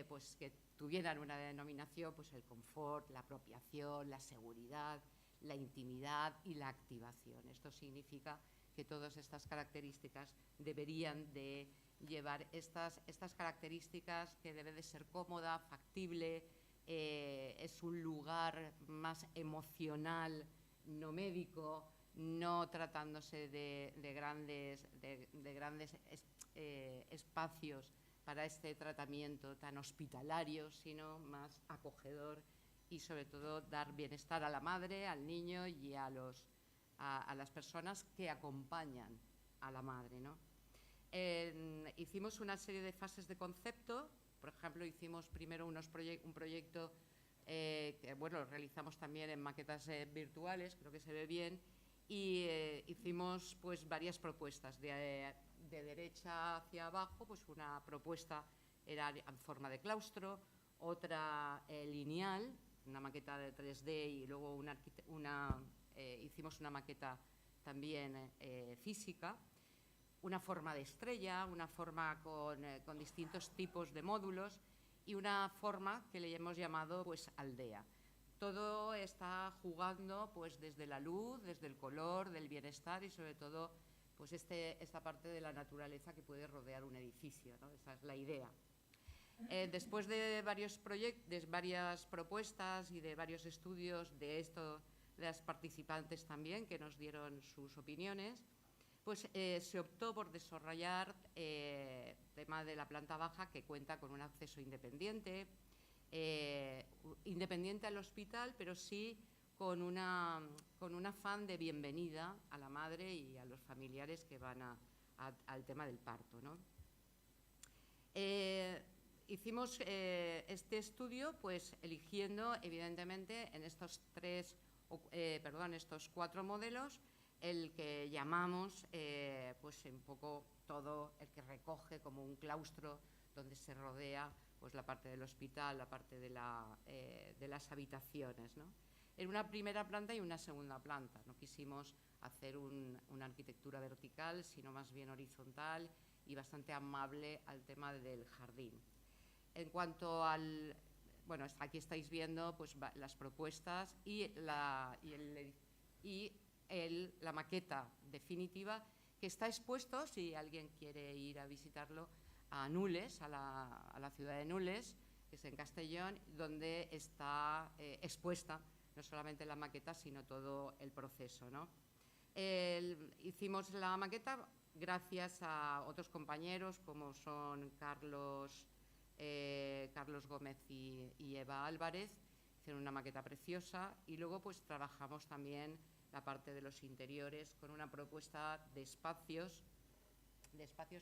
pues, que tuvieran una denominación, pues, el confort, la apropiación, la seguridad, la intimidad y la activación. Esto significa que todas estas características deberían de llevar estas características, que debe de ser cómoda, factible, es un lugar más emocional, no médico, no tratándose de grandes espacios para este tratamiento tan hospitalario, sino más acogedor, y sobre todo dar bienestar a la madre, al niño y a las personas que acompañan a la madre, ¿no? Hicimos una serie de fases de concepto. Por ejemplo, hicimos primero un proyecto que bueno, realizamos también en maquetas virtuales, creo que se ve bien, y hicimos pues, varias propuestas de derecha hacia abajo. Pues una propuesta era en forma de claustro, otra lineal, una maqueta de 3D, y luego hicimos una maqueta también física, una forma de estrella, una forma con distintos tipos de módulos, y una forma que le hemos llamado pues, aldea. Todo está jugando pues, desde la luz, desde el color, del bienestar, y sobre todo pues, esta parte de la naturaleza que puede rodear un edificio, ¿no? Esa es la idea. Después de varias propuestas y de varios estudios de las participantes también, que nos dieron sus opiniones, pues se optó por desarrollar tema de la planta baja, que cuenta con un acceso independiente al hospital, pero sí con un afán de bienvenida a la madre y a los familiares que van a al tema del parto, ¿no? Hicimos este estudio pues eligiendo evidentemente en estos estos 4 modelos el que llamamos pues un poco todo el que recoge como un claustro donde se rodea pues la parte del hospital, la parte de las habitaciones, ¿no? En una primera planta y una segunda planta. No quisimos hacer una arquitectura vertical, sino más bien horizontal y bastante amable al tema del jardín. En cuanto al... Bueno, aquí estáis viendo pues, las propuestas y la maqueta definitiva que está expuesto, si alguien quiere ir a visitarlo, a Nules, a la ciudad de Nules, que es en Castellón, donde está expuesta no solamente la maqueta, sino todo el proceso, ¿no? Hicimos la maqueta gracias a otros compañeros como son Carlos Gómez y Eva Álvarez. Hicieron una maqueta preciosa y luego pues trabajamos también la parte de los interiores con una propuesta de espacios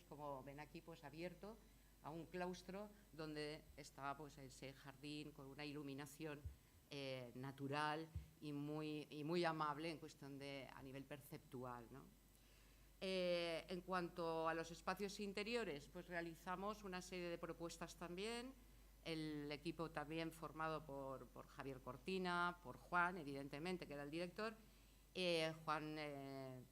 como ven aquí pues abierto a un claustro donde está pues ese jardín con una iluminación natural y muy amable en cuestión a nivel perceptual, ¿no? En cuanto a los espacios interiores, pues realizamos una serie de propuestas también. El equipo también formado por Javier Cortina, por Juan, evidentemente, que era el director, Juan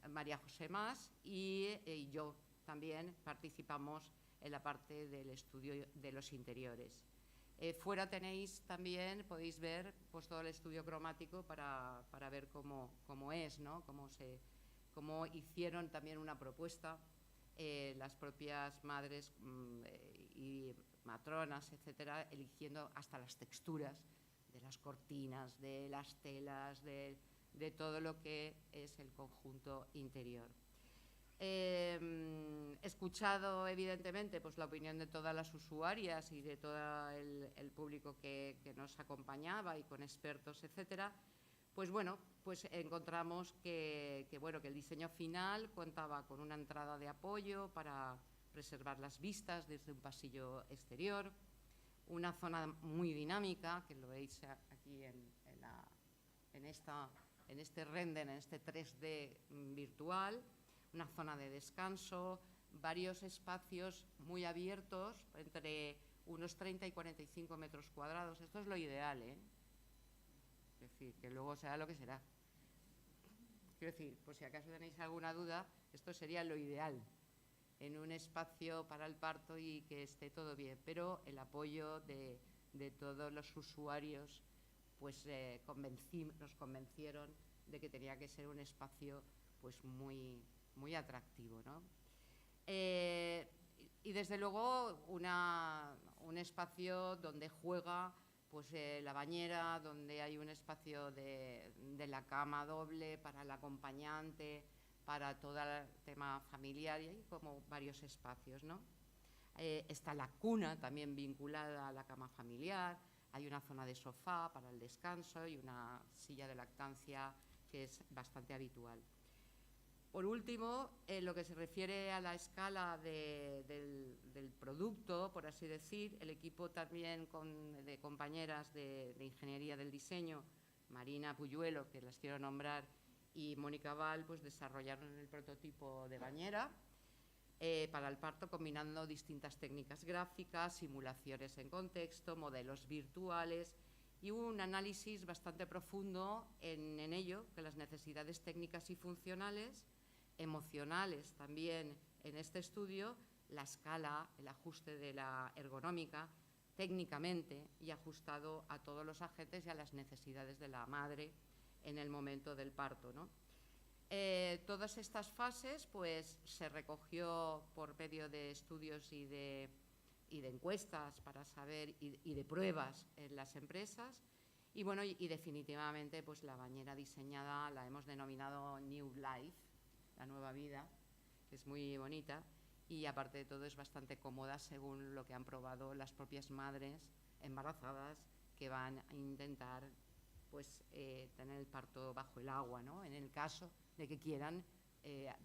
María José Mas y yo también participamos en la parte del estudio de los interiores. Fuera tenéis también, podéis ver pues, todo el estudio cromático para ver cómo es, ¿no? Cómo hicieron también una propuesta las propias madres y matronas, etcétera, eligiendo hasta las texturas de las cortinas, de las telas, de todo lo que es el conjunto interior. Escuchado evidentemente pues, la opinión de todas las usuarias y de todo el público que nos acompañaba y con expertos, etcétera, pues bueno, pues encontramos que el diseño final contaba con una entrada de apoyo para preservar las vistas desde un pasillo exterior, una zona muy dinámica, que lo veis aquí en este render, en este 3D virtual, una zona de descanso, varios espacios muy abiertos, entre unos 30 y 45 metros cuadrados. Esto es lo ideal, ¿eh? Es decir, que luego será lo que será. Quiero decir, por si acaso tenéis alguna duda, esto sería lo ideal, en un espacio para el parto y que esté todo bien, pero el apoyo de todos los usuarios pues nos convencieron de que tenía que ser un espacio pues muy atractivo, ¿no? Y desde luego un espacio donde juega pues la bañera, donde hay un espacio de la cama doble para el acompañante, para todo el tema familiar, y hay como varios espacios, ¿no? Está la cuna también vinculada a la cama familiar, hay una zona de sofá para el descanso y una silla de lactancia que es bastante habitual. Por último, en lo que se refiere a la escala del producto, por así decir, el equipo también de compañeras de Ingeniería del Diseño, Marina Puyuelo, que las quiero nombrar, y Mónica Val, pues desarrollaron el prototipo de bañera para el parto, combinando distintas técnicas gráficas, simulaciones en contexto, modelos virtuales y un análisis bastante profundo en ello, que las necesidades técnicas y funcionales, emocionales también en este estudio, la escala, el ajuste de la ergonómica, técnicamente y ajustado a todos los agentes y a las necesidades de la madre en el momento del parto, ¿no? Todas estas fases pues, se recogió por medio de estudios y de encuestas para saber y de pruebas en las empresas. Y bueno, y definitivamente pues, la bañera diseñada la hemos denominado New Life, la nueva vida, que es muy bonita y aparte de todo es bastante cómoda según lo que han probado las propias madres embarazadas que van a intentar pues, tener el parto bajo el agua, ¿no? En el caso de que quieran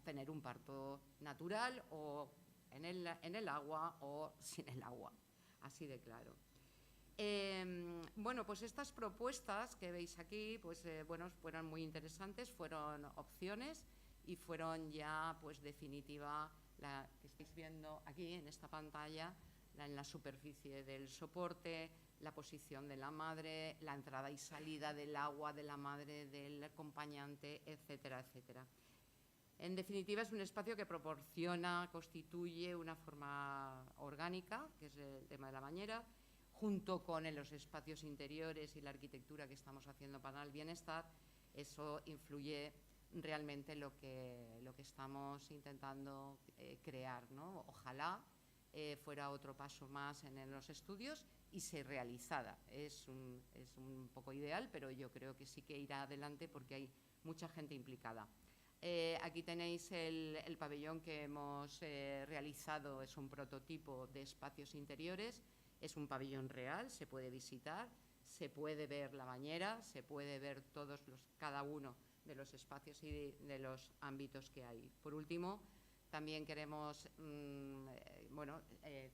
tener un parto natural o en el agua o sin el agua, así de claro. Bueno, pues estas propuestas que veis aquí, pues bueno, fueron muy interesantes, fueron opciones y fueron ya, pues definitiva, la que estáis viendo aquí en esta pantalla, en la superficie del soporte, la posición de la madre, la entrada y salida del agua de la madre, del acompañante, etcétera, etcétera. En definitiva, es un espacio que proporciona, constituye una forma orgánica, que es el tema de la bañera, junto con los espacios interiores y la arquitectura que estamos haciendo para el bienestar. Eso influye realmente lo que estamos intentando crear, ¿no? Ojalá fuera otro paso más en los estudios y se realizara. Es un poco ideal, pero yo creo que sí que irá adelante porque hay mucha gente implicada. Aquí tenéis el pabellón que hemos realizado, es un prototipo de espacios interiores, es un pabellón real, se puede visitar, se puede ver la bañera, se puede ver cada uno de los espacios y de los ámbitos que hay. Por último, también queremos,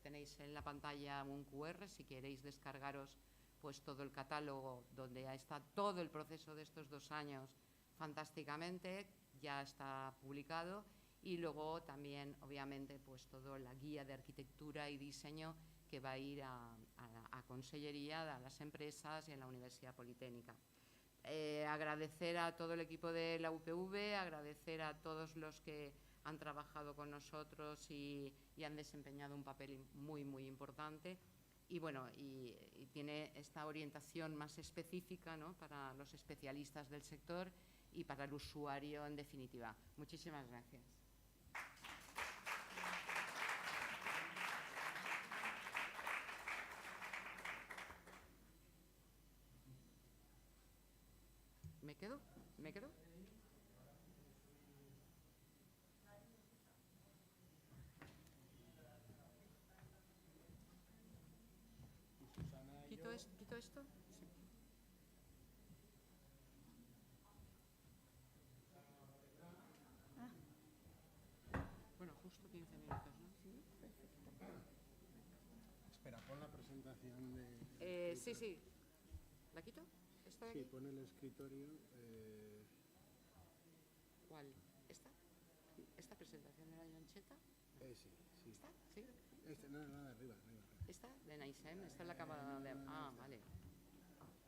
tenéis en la pantalla un QR, si queréis descargaros pues todo el catálogo donde está todo el proceso de estos 2 años fantásticamente, ya está publicado, y luego también obviamente pues toda la guía de arquitectura y diseño que va a ir a Consellería, a las empresas y a la Universidad Politécnica. Agradecer a todo el equipo de la UPV, agradecer a todos los que han trabajado con nosotros y han desempeñado un papel muy, muy importante. Y bueno, y tiene esta orientación más específica, ¿no?, para los especialistas del sector y para el usuario en definitiva. Muchísimas gracias. ¿Me quedo? ¿Me quedo? ¿Quito esto? Sí. Bueno, justo 15 minutos, ¿no? Sí, perfecto. Espera, pon la presentación de... Sí, sí. ¿La quito? ¿Esta de aquí? Sí, pon el escritorio. ¿Cuál? ¿Esta? ¿Esta presentación de la Yoncheta? Sí, sí. ¿Esta? ¿Sí? No, arriba. ¿Esta? De Naisem. Esta es la cámara de... Ah, vale.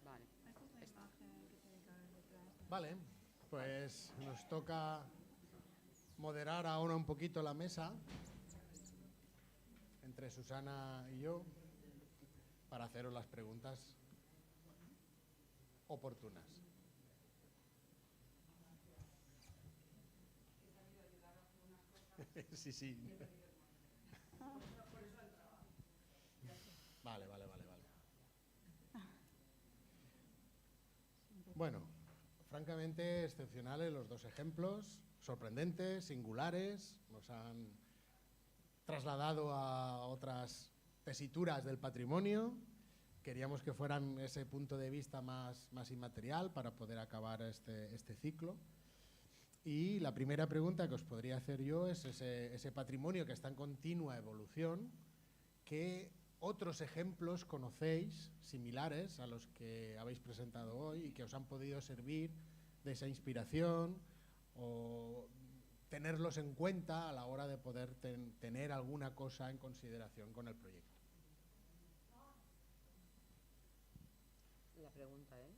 Vale. Esta es la imagen que tiene que haber detrás. Vale, pues nos toca moderar ahora un poquito la mesa entre Susana y yo para haceros las preguntas oportunas. Sí, sí. Vale. Bueno, francamente excepcionales los 2 ejemplos, sorprendentes, singulares, nos han trasladado a otras tesituras del patrimonio. Queríamos que fueran ese punto de vista más inmaterial para poder acabar este ciclo. Y la primera pregunta que os podría hacer yo es ese patrimonio que está en continua evolución, ¿qué otros ejemplos conocéis similares a los que habéis presentado hoy y que os han podido servir de esa inspiración o tenerlos en cuenta a la hora de poder tener alguna cosa en consideración con el proyecto? La pregunta es...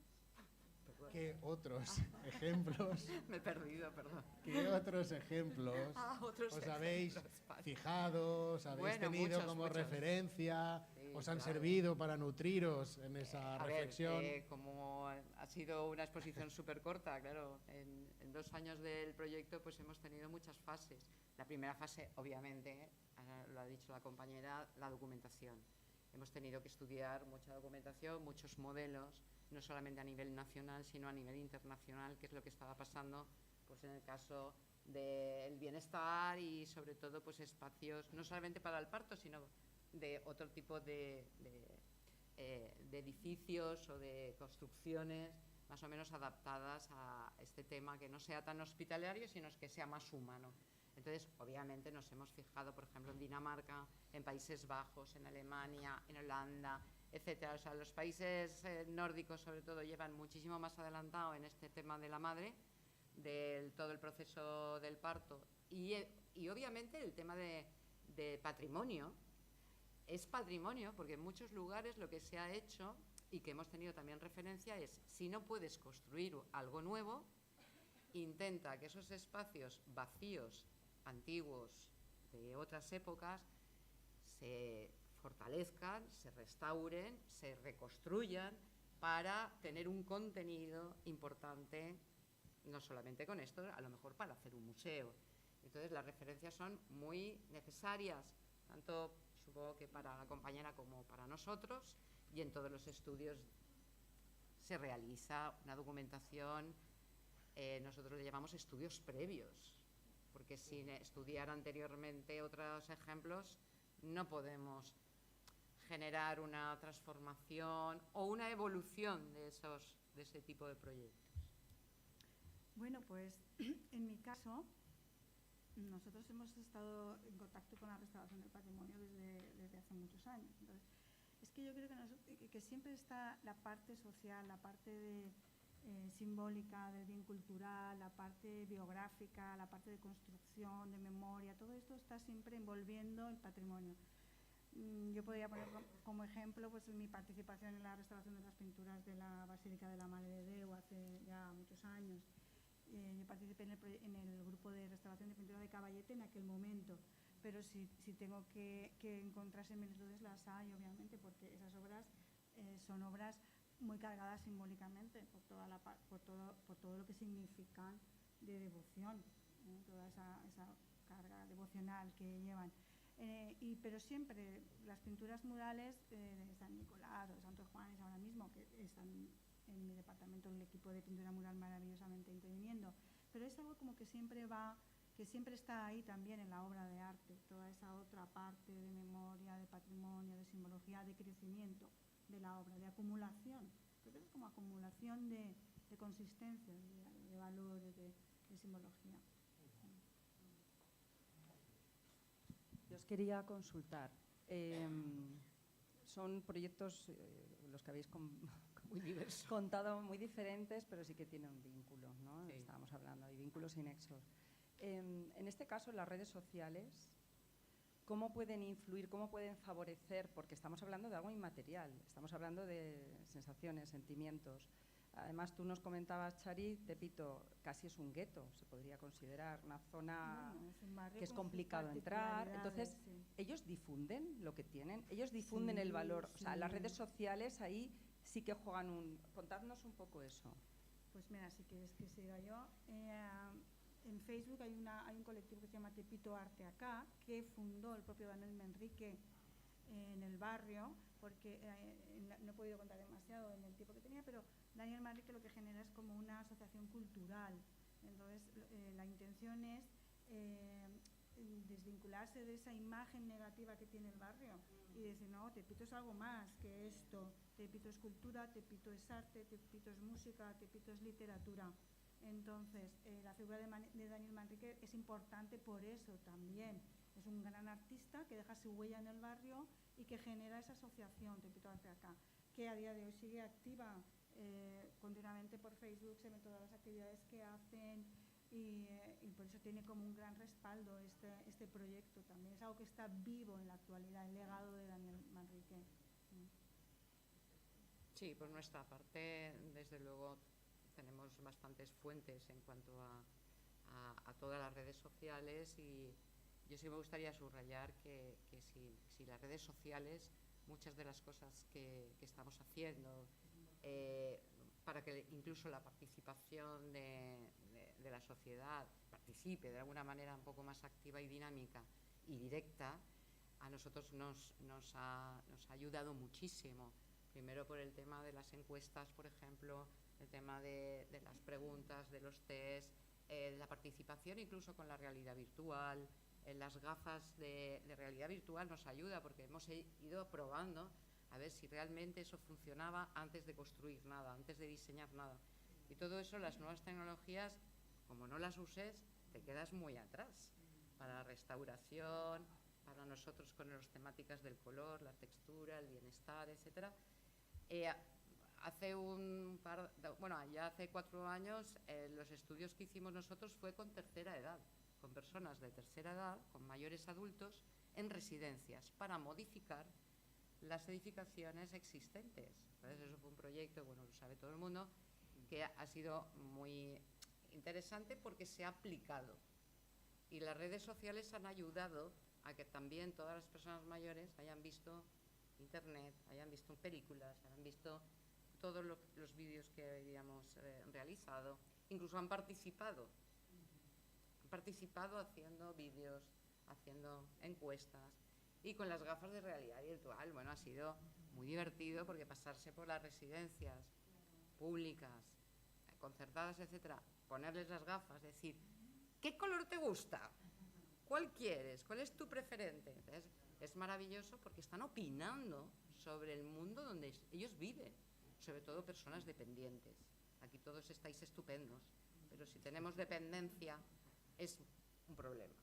¿Qué otros ejemplos? Me he perdido, perdón. ¿Qué otros ejemplos os habéis fijado, os habéis tenido como referencia, os han servido para nutriros en esa reflexión? Como ha sido una exposición súper corta, claro, en 2 años del proyecto pues hemos tenido muchas fases. La primera fase, obviamente, lo ha dicho la compañera, la documentación. Hemos tenido que estudiar mucha documentación, muchos modelos, no solamente a nivel nacional, sino a nivel internacional, que es lo que estaba pasando pues, en el caso del bienestar y, sobre todo, pues, espacios, no solamente para el parto, sino de otro tipo de edificios o de construcciones más o menos adaptadas a este tema, que no sea tan hospitalario, sino que sea más humano. Entonces, obviamente nos hemos fijado, por ejemplo, en Dinamarca, en Países Bajos, en Alemania, en Holanda, etcétera. O sea, los países nórdicos, sobre todo, llevan muchísimo más adelantado en este tema de la madre, de todo el proceso del parto. Y obviamente el tema de patrimonio. Es patrimonio porque en muchos lugares lo que se ha hecho y que hemos tenido también referencia es, si no puedes construir algo nuevo, intenta que esos espacios vacíos, antiguos, de otras épocas, se fortalezcan, se restauren, se reconstruyan para tener un contenido importante, no solamente con esto, a lo mejor para hacer un museo. Entonces las referencias son muy necesarias, tanto supongo que para la compañera como para nosotros, y en todos los estudios se realiza una documentación, nosotros le llamamos estudios previos, porque sin estudiar anteriormente otros ejemplos no podemos generar una transformación o una evolución de ese tipo de proyectos. Bueno, pues en mi caso, nosotros hemos estado en contacto con la restauración del patrimonio desde hace muchos años. Entonces, es que yo creo que siempre está la parte social, la parte simbólica del bien cultural, la parte biográfica, la parte de construcción, de memoria, todo esto está siempre envolviendo el patrimonio. Yo podría poner como ejemplo pues, mi participación en la restauración de las pinturas de la Basílica de la Mare de Déu hace ya muchos años. Yo participé en el grupo de restauración de pintura de Caballete en aquel momento, pero si tengo que encontrar similitudes las hay, obviamente, porque esas obras son obras muy cargadas simbólicamente por todo lo que significan de devoción, toda esa carga devocional que llevan. Pero siempre las pinturas murales de San Nicolás o de Santo Juanes ahora mismo, que están en mi departamento el equipo de pintura mural maravillosamente interviniendo, pero es algo como que siempre está ahí también en la obra de arte, toda esa otra parte de memoria, de patrimonio, de simbología, de crecimiento de la obra, de acumulación, creo que es como acumulación de consistencia, de valores, de simbología. Yo os quería consultar. Son proyectos, los que habéis Muy diversos. contado, muy diferentes, pero sí que tienen un vínculo, ¿no? Sí. Estábamos hablando de vínculos y nexos. En este caso, las redes sociales, ¿cómo pueden influir, cómo pueden favorecer? Porque estamos hablando de algo inmaterial, estamos hablando de sensaciones, sentimientos. Además, tú nos comentabas, Chari, Tepito casi es un gueto, se podría considerar una zona que es complicado entrar. Entonces, sí. ellos difunden lo que tienen, ellos difunden el valor. O sea, las redes sociales ahí sí que juegan Contadnos un poco eso. Pues mira, si quieres que siga yo. En Facebook hay un colectivo que se llama Tepito Arte Acá, que fundó el propio Daniel Manrique en el barrio, porque no he podido contar demasiado en el tiempo que tenía, pero Daniel Manrique lo que genera es como una asociación cultural. Entonces, la intención es desvincularse de esa imagen negativa que tiene el barrio y decir, no, Tepito es algo más que esto. Tepito es cultura, Tepito es arte, Tepito es música, Tepito es literatura. Entonces, la figura de Daniel Manrique es importante por eso también. Es un gran artista que deja su huella en el barrio y que genera esa asociación, Tepito Arte Acá, que a día de hoy sigue activa continuamente por Facebook, se ven todas las actividades que hacen y por eso tiene como un gran respaldo este proyecto también. Es algo que está vivo en la actualidad, el legado de Daniel Manrique. Sí, por nuestra parte, desde luego, tenemos bastantes fuentes en cuanto a todas las redes sociales y yo sí me gustaría subrayar que si las redes sociales, muchas de las cosas que estamos haciendo, para que incluso la participación de la sociedad participe de alguna manera un poco más activa y dinámica y directa, a nosotros nos ha ayudado muchísimo. Primero por el tema de las encuestas, por ejemplo, el tema de las preguntas, de los test, la participación incluso con la realidad virtual. Las gafas de realidad virtual nos ayuda porque hemos ido probando a ver si realmente eso funcionaba antes de construir nada, antes de diseñar nada. Y todo eso, las nuevas tecnologías, como no las uses, te quedas muy atrás. Para la restauración, para nosotros con las temáticas del color, la textura, el bienestar, etc. Ya hace 4 años, los estudios que hicimos nosotros fue con tercera edad, con personas de tercera edad, con mayores adultos, en residencias, para modificar las edificaciones existentes. Entonces, eso fue un proyecto, bueno, lo sabe todo el mundo, que ha sido muy interesante porque se ha aplicado. Y las redes sociales han ayudado a que también todas las personas mayores hayan visto internet, hayan visto películas, hayan visto todos los vídeos que habíamos realizado, incluso han participado haciendo vídeos, haciendo encuestas, y con las gafas de realidad virtual. Bueno, ha sido muy divertido porque pasarse por las residencias públicas, concertadas, etcétera, ponerles las gafas, decir, ¿qué color te gusta? ¿Cuál quieres? ¿Cuál es tu preferente? Entonces, es maravilloso porque están opinando sobre el mundo donde ellos viven, sobre todo personas dependientes. Aquí todos estáis estupendos, pero si tenemos dependencia es un problema.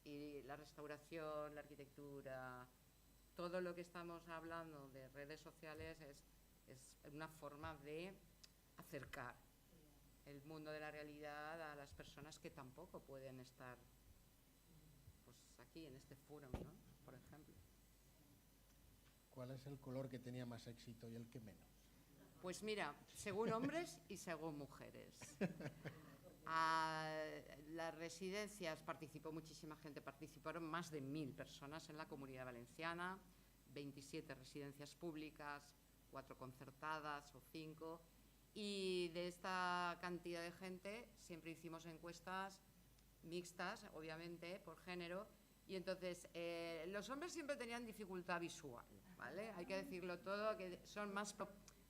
Y la restauración, la arquitectura, todo lo que estamos hablando de redes sociales es una forma de acercar el mundo de la realidad a las personas que tampoco pueden estar pues aquí en este foro, ¿no? Por ejemplo. ¿Cuál es el color que tenía más éxito y el que menos? Pues mira, según hombres y según mujeres. A las residencias participó muchísima gente, participaron más de 1000 personas en la Comunidad Valenciana, 27 residencias públicas, 4 concertadas o 5, y de esta cantidad de gente siempre hicimos encuestas mixtas, obviamente, por género, y entonces los hombres siempre tenían dificultad visual, ¿vale? Hay que decirlo todo, que son más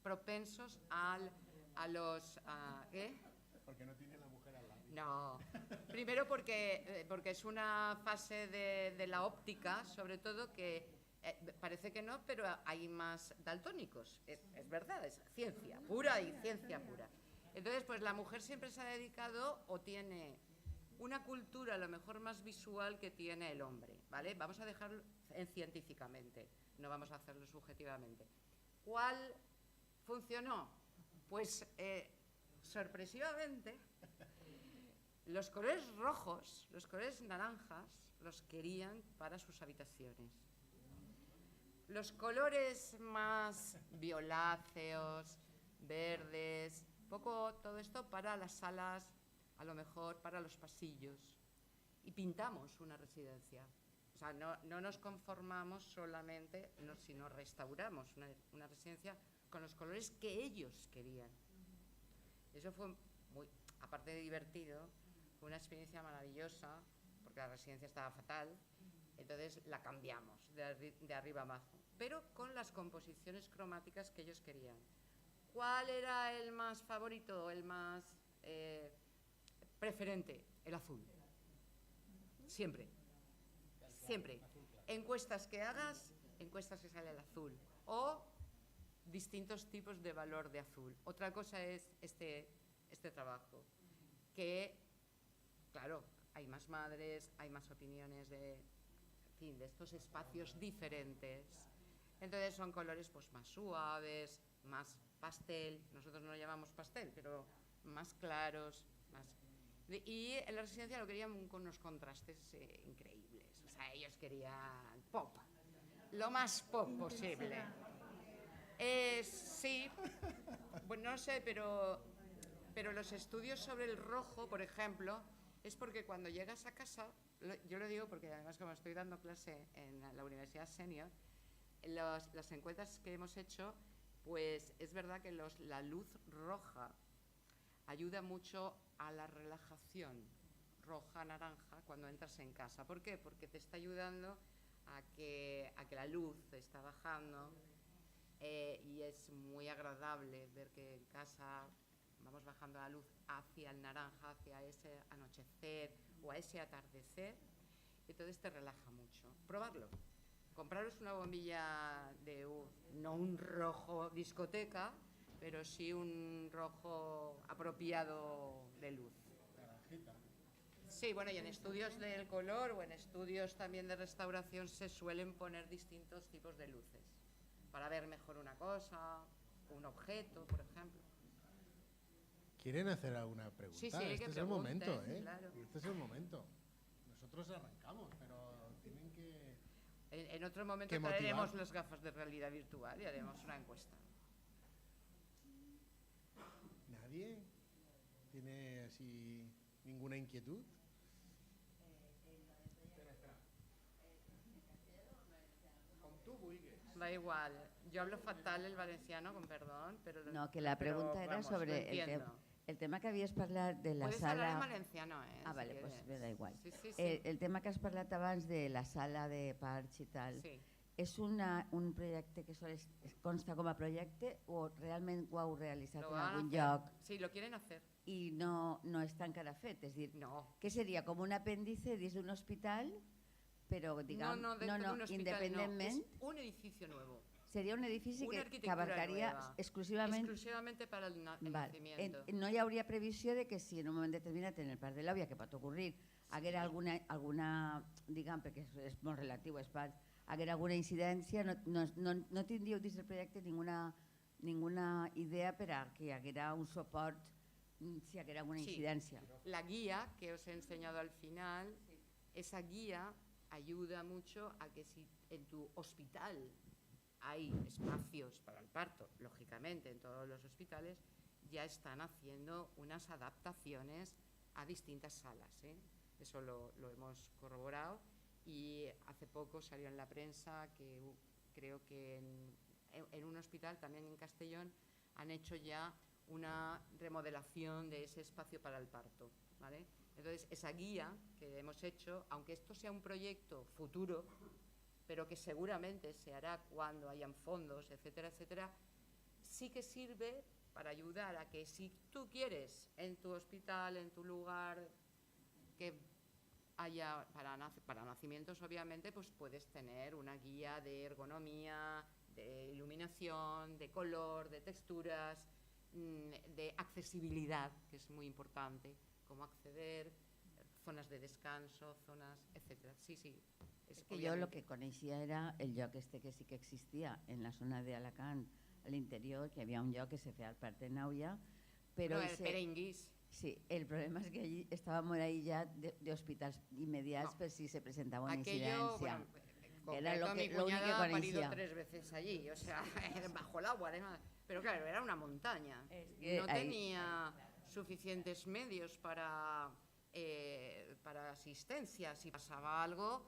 propensos a los... ¿qué? Porque no tiene la mujer al lado. No, primero porque es una fase de la óptica, sobre todo, que parece que no, pero hay más daltónicos, es verdad, es ciencia pura y ciencia pura. Entonces, pues la mujer siempre se ha dedicado o tiene una cultura a lo mejor más visual que tiene el hombre, ¿vale? Vamos a dejarlo científicamente, no vamos a hacerlo subjetivamente. ¿Cuál funcionó? Pues sorpresivamente, los colores rojos, los colores naranjas, los querían para sus habitaciones. Los colores más violáceos, verdes, poco todo esto para las salas, a lo mejor para los pasillos. Y pintamos una residencia. O sea, no nos conformamos solamente, sino restauramos una residencia con los colores que ellos querían. Eso fue muy, aparte de divertido, fue una experiencia maravillosa, porque la residencia estaba fatal, entonces la cambiamos de arriba abajo, pero con las composiciones cromáticas que ellos querían. ¿Cuál era el más favorito, el más preferente? El azul. Siempre. Siempre. Encuestas que hagas, encuestas que sale el azul. O distintos tipos de valor de azul. Otra cosa es este trabajo, que, claro, hay más madres, hay más opiniones de estos espacios diferentes. Entonces son colores pues más suaves, más pastel, nosotros no lo llamamos pastel, pero más claros, más... Y en la residencia lo querían con unos contrastes increíbles. O sea, ellos querían pop, lo más pop posible. Sí, bueno, no sé, pero los estudios sobre el rojo, por ejemplo, es porque cuando llegas a casa, yo lo digo porque además como estoy dando clase en la Universidad Senior, las encuestas que hemos hecho, pues es verdad que la luz roja ayuda mucho a la relajación roja-naranja cuando entras en casa. ¿Por qué? Porque te está ayudando a que la luz está bajando y es muy agradable ver que en casa vamos bajando la luz hacia el naranja, hacia ese anochecer o a ese atardecer, entonces te relaja mucho. Probarlo. Compraros una bombilla no un rojo discoteca, pero sí un rojo apropiado de luz. Sí, bueno, y en estudios del color o en estudios también de restauración se suelen poner distintos tipos de luces para ver mejor una cosa, un objeto, por ejemplo. ¿Quieren hacer alguna pregunta? Sí, Este es el momento, ¿eh? claro. Este es el momento. Nosotros arrancamos, pero tienen que... En otro momento que motivar. traeremos las gafas de realidad virtual y haremos una encuesta. ¿Nadie tiene así ninguna inquietud? Da igual. Yo hablo fatal el valenciano, con perdón, pero... No, que la pregunta era vamos, sobre lo entiendo. el tema que havies parlat de la Puedes sala... hablar en valenciano, ¿eh? Ah, si vale, pues quieres. me da igual. Sí, sí, sí. El tema que has parlat abans de la sala de parcs i tal, Sí. és un projecte que sols consta com a projecte o realment ho heu realitzat Lo en van a algun hacer. lloc Sí, lo quieren hacer. i no està encara fet? És a dir, No. què seria? Com un apèndice dins d'un hospital, però diguem, No, dentro de un hospital independentment, no. Es un edificio nuevo. seria un edifici Una que arquitectura abarcaria nueva. exclusivament... Exclusivamente para el Val. nacimiento. No hi hauria previsió de que si en un moment determinat en el Parc de l'Àvia, que pot ocórrer, haguera alguna diguem, perquè és molt relatiu als parcs, haguera alguna incidència, no tindríeu dins del projecte ninguna idea per a que hi haguera un suport si haguera alguna Sí. incidència. La guía que os he enseñado al final, esa guía ayuda mucho a que si en tu hospital hay espacios para el parto, lógicamente en todos los hospitales, ya están haciendo unas adaptaciones a distintas salas, ¿eh? Eso lo hemos corroborado y hace poco salió en la prensa que creo que en un hospital, también en Castellón, han hecho ya una remodelación de ese espacio para el parto, ¿vale? Entonces, esa guía que hemos hecho, aunque esto sea un proyecto futuro, pero que seguramente se hará cuando hayan fondos, etcétera, etcétera, sí que sirve para ayudar a que si tú quieres en tu hospital, en tu lugar, que haya para nacimientos, obviamente, pues puedes tener una guía de ergonomía, de iluminación, de color, de texturas, de accesibilidad, que es muy importante, cómo acceder, zonas de descanso, zonas, etcétera. Sí, sí. És que jo el que coneixia era el lloc este que sí que existia en la zona d'Alacant, a l'interior, que hi havia un lloc que se feia al Parc de Nàuia, però... No, el Perenguís. Sí, el problema és que allí estava molt aïllat d'hospitals immediats per si se presentava una Aquello, incidència. bueno, Era lo mi único que cuñada ha parido conocía. 3 veces allí, o sea, bajo el agua además. Pero claro, era una montaña. Es que No ahí- tenía suficientes medios para asistencia. Si pasaba algo,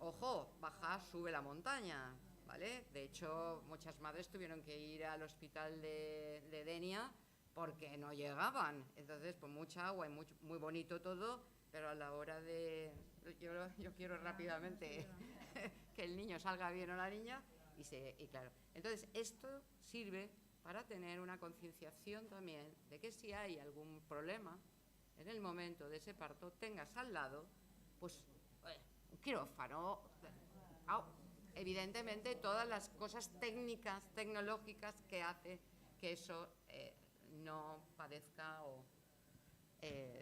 ojo, baja, sube la montaña, ¿vale? De hecho, muchas madres tuvieron que ir al hospital de Denia porque no llegaban. Entonces, pues mucha agua y muy bonito todo, pero a la hora de... Yo quiero rápidamente que el niño salga bien o la niña y claro. Entonces, esto sirve para tener una concienciación también de que si hay algún problema en el momento de ese parto, tengas al lado, pues, un quirófano, evidentemente todas las cosas técnicas, tecnológicas que hace que eso no padezca o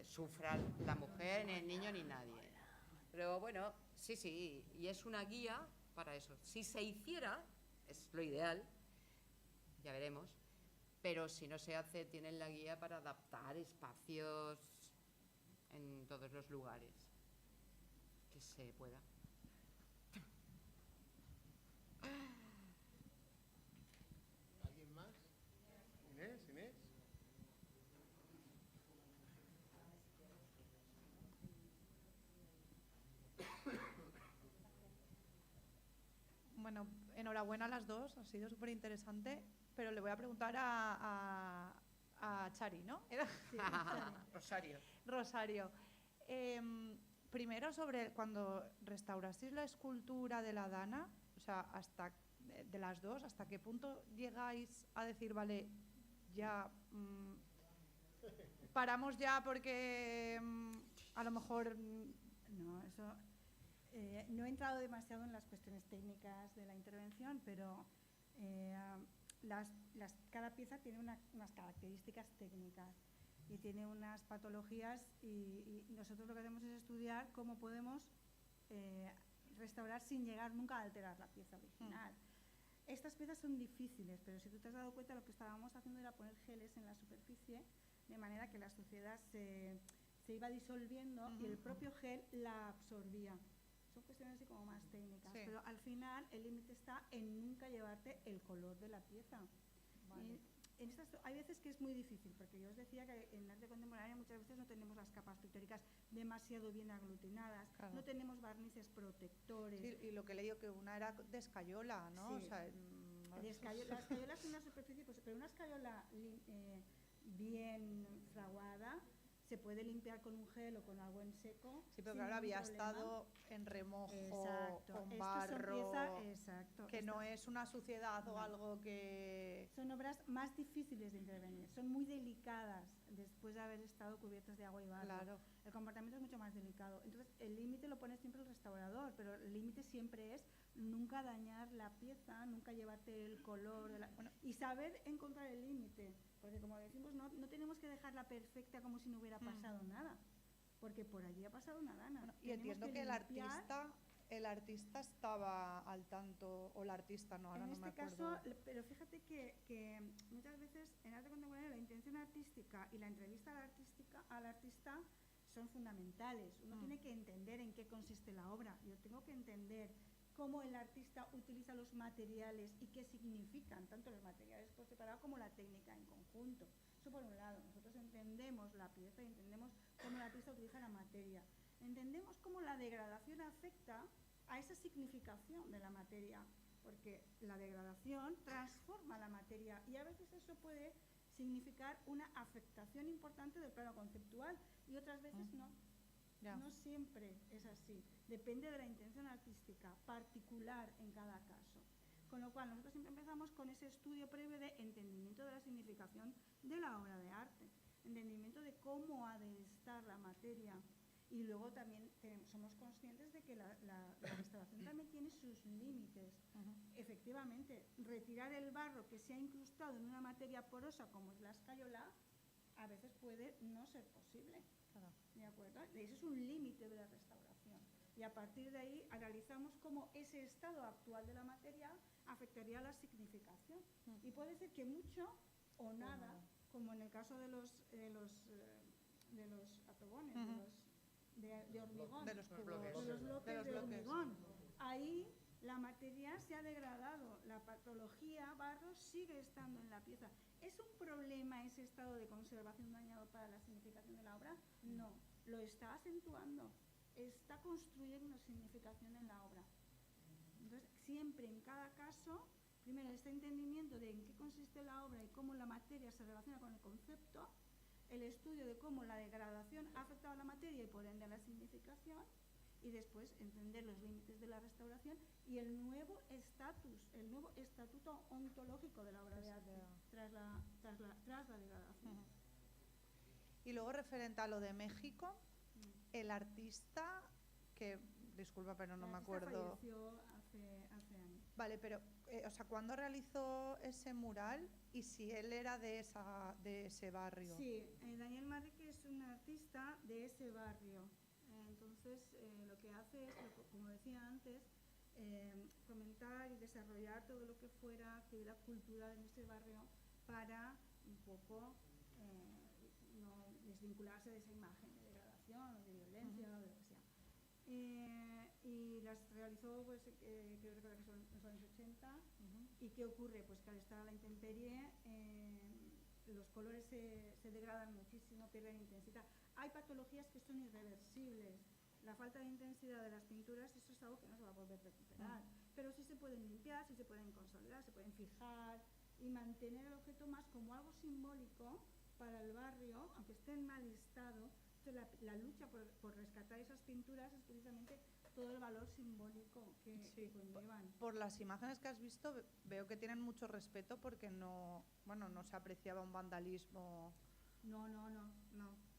sufra la mujer, ni el niño, ni nadie. Pero bueno, sí, y es una guía para eso. Si se hiciera, es lo ideal, ya veremos, pero si no se hace, tienen la guía para adaptar espacios en todos los lugares que se pueda. ¿Alguien más? Inés. Bueno, enhorabuena a las dos, ha sido súper interesante, pero le voy a preguntar a Chari, ¿no? Rosario. Rosario. Primero sobre cuando restaurasteis la escultura de la Dana, o sea, hasta de las dos, ¿hasta qué punto llegáis a decir, vale, ya paramos ya porque a lo mejor... No, eso... no he entrado demasiado en las cuestiones técnicas de la intervención, pero cada pieza tiene unas características técnicas y tiene unas patologías y nosotros lo que hacemos es estudiar cómo podemos restaurar sin llegar nunca a alterar la pieza original. Estas piezas son difíciles, pero si tú te has dado cuenta, lo que estábamos haciendo era poner geles en la superficie, de manera que la suciedad se iba disolviendo y el propio gel la absorbía. Son cuestiones así como más técnicas, pero al final el límite está en nunca llevarte el color de la pieza. Vale. Hay veces que es muy difícil, porque yo os decía que en arte contemporáneo muchas veces no tenemos las capas pictóricas demasiado bien aglutinadas, no tenemos barnices protectores. Sí, y lo que le digo, que una era de escayola, ¿no? Sí. O sea, la escayola es una superficie, pues, pero una escayola bien fraguada se puede limpiar con un gel o con algo en seco. Sí, pero claro, había estado en remojo, con barro, que no es una suciedad o algo que... Son obras más difíciles de intervenir, son muy delicadas después de haber estado cubiertas de agua y barro. Claro. El comportamiento es mucho más delicado. Entonces, el límite lo pone siempre el restaurador, pero el límite siempre es nunca dañar la pieza, nunca llevarte el color y saber encontrar el límite, porque como decimos, no tenemos que dejarla perfecta como si no hubiera pasado nada, porque por allí ha pasado una dana. Bueno, y entiendo que el artista estaba al tanto, o la artista no, ahora no me acuerdo. En este caso, pero fíjate que muchas veces en arte contemporáneo la intención artística y la entrevista al artista son fundamentales. Uno tiene que entender en qué consiste la obra. Yo tengo que entender cómo el artista utiliza los materiales y qué significan, tanto los materiales por separado como la técnica en conjunto. Eso por un lado. Nosotros entendemos la pieza y entendemos cómo el artista utiliza la materia. Entendemos cómo la degradación afecta a esa significación de la materia, porque la degradación transforma la materia y a veces eso puede significar una afectación importante del plano conceptual y otras veces no. No siempre es así, depende de la intención artística particular en cada caso. Con lo cual nosotros siempre empezamos con ese estudio previo de entendimiento de la significación de la obra de arte, entendimiento de cómo ha de estar la materia y luego también somos conscientes de que la restauración también tiene sus límites. Efectivamente, retirar el barro que se ha incrustado en una materia porosa como es la escayola a veces puede no ser posible. ¿De acuerdo? Ese es un límite de la restauración. Y a partir de ahí analizamos cómo ese estado actual de la materia afectaría a la significación. Y puede ser que mucho o nada, como en el caso de los atobones, de hormigón, de los bloques de hormigón. Ahí la materia se ha degradado, la patología barro sigue estando en la pieza. ¿Es un problema ese estado de conservación dañado para la significación de la obra? No, lo está acentuando, está construyendo significación en la obra. Entonces, siempre en cada caso, primero este entendimiento de en qué consiste la obra y cómo la materia se relaciona con el concepto, el estudio de cómo la degradación ha afectado a la materia y por ende a la significación, y después entender los límites de la restauración y el nuevo estatus, el nuevo estatuto ontológico de la obra de arte tras la degradación. Y luego referente a lo de México, el artista, que disculpa pero no me acuerdo. Falleció hace años. Vale, pero o sea, ¿cuándo realizó ese mural y si él era de ese barrio? Sí, Daniel Manrique es un artista de ese barrio. Entonces, lo que hace es, como decía antes, fomentar y desarrollar todo lo que fuera actividad cultural en ese barrio para un poco no desvincularse de esa imagen de degradación o de violencia o de lo que sea. Y las realizó, pues, creo recordar que son en los años 80. ¿Y qué ocurre? Pues que al estar a la intemperie, los colores se degradan muchísimo, pierden intensidad. Hay patologías que son irreversibles. La falta de intensidad de las pinturas, eso es algo que no se va a poder recuperar. Pero sí se pueden limpiar, sí se pueden consolidar, se pueden fijar y mantener el objeto más como algo simbólico para el barrio, aunque esté en mal estado. Entonces, la lucha por rescatar esas pinturas es precisamente todo el valor simbólico que conllevan. Por las imágenes que has visto, veo que tienen mucho respeto porque no se apreciaba un vandalismo. No.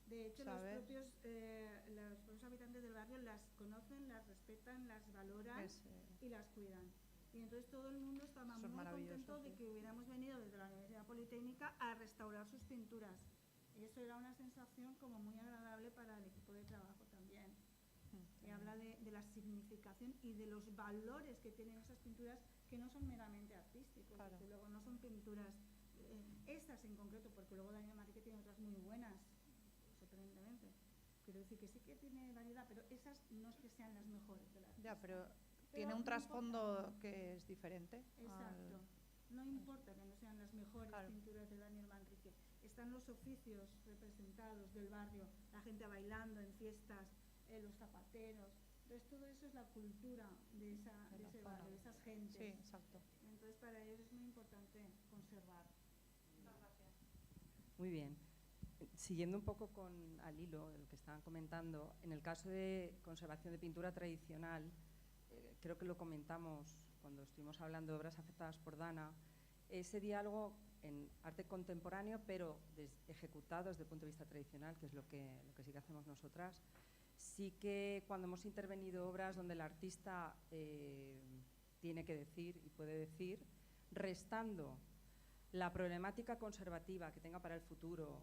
De hecho, ¿sabes? los propios habitantes del barrio las conocen, las respetan, las valoran y las cuidan. Y entonces todo el mundo estaba Eso es muy maravilloso, contento de sí. que hubiéramos venido desde la Universidad Politécnica a restaurar sus pinturas. Y eso era una sensación como muy agradable para el equipo de trabajo también. Que habla de la significación y de los valores que tienen esas pinturas, que no son meramente artísticos, Claro. porque luego no son pinturas, estas en concreto, porque luego Daniel Manrique tiene otras muy buenas, sorprendentemente. Quiero decir que sí que tiene variedad, pero esas no es que sean las mejores de las Ya, pero Pero tiene un no trasfondo importa. que es diferente. Exacto. No importa que no sean las mejores Claro. pinturas de Daniel Manrique. Están los oficios representados del barrio, la gente bailando en fiestas, los zapateros. Entonces todo eso es la cultura de ese zona. barrio, de esas gentes. Sí, exacto. Entonces para ellos es muy importante conservar. Muy bien. Siguiendo un poco al hilo de lo que estaban comentando, en el caso de conservación de pintura tradicional, creo que lo comentamos cuando estuvimos hablando de obras afectadas por Dana, ese diálogo en arte contemporáneo, pero ejecutado desde el punto de vista tradicional, que es lo que sí que hacemos nosotras, sí que cuando hemos intervenido obras donde el artista tiene que decir y puede decir, restando la problemática conservativa que tenga para el futuro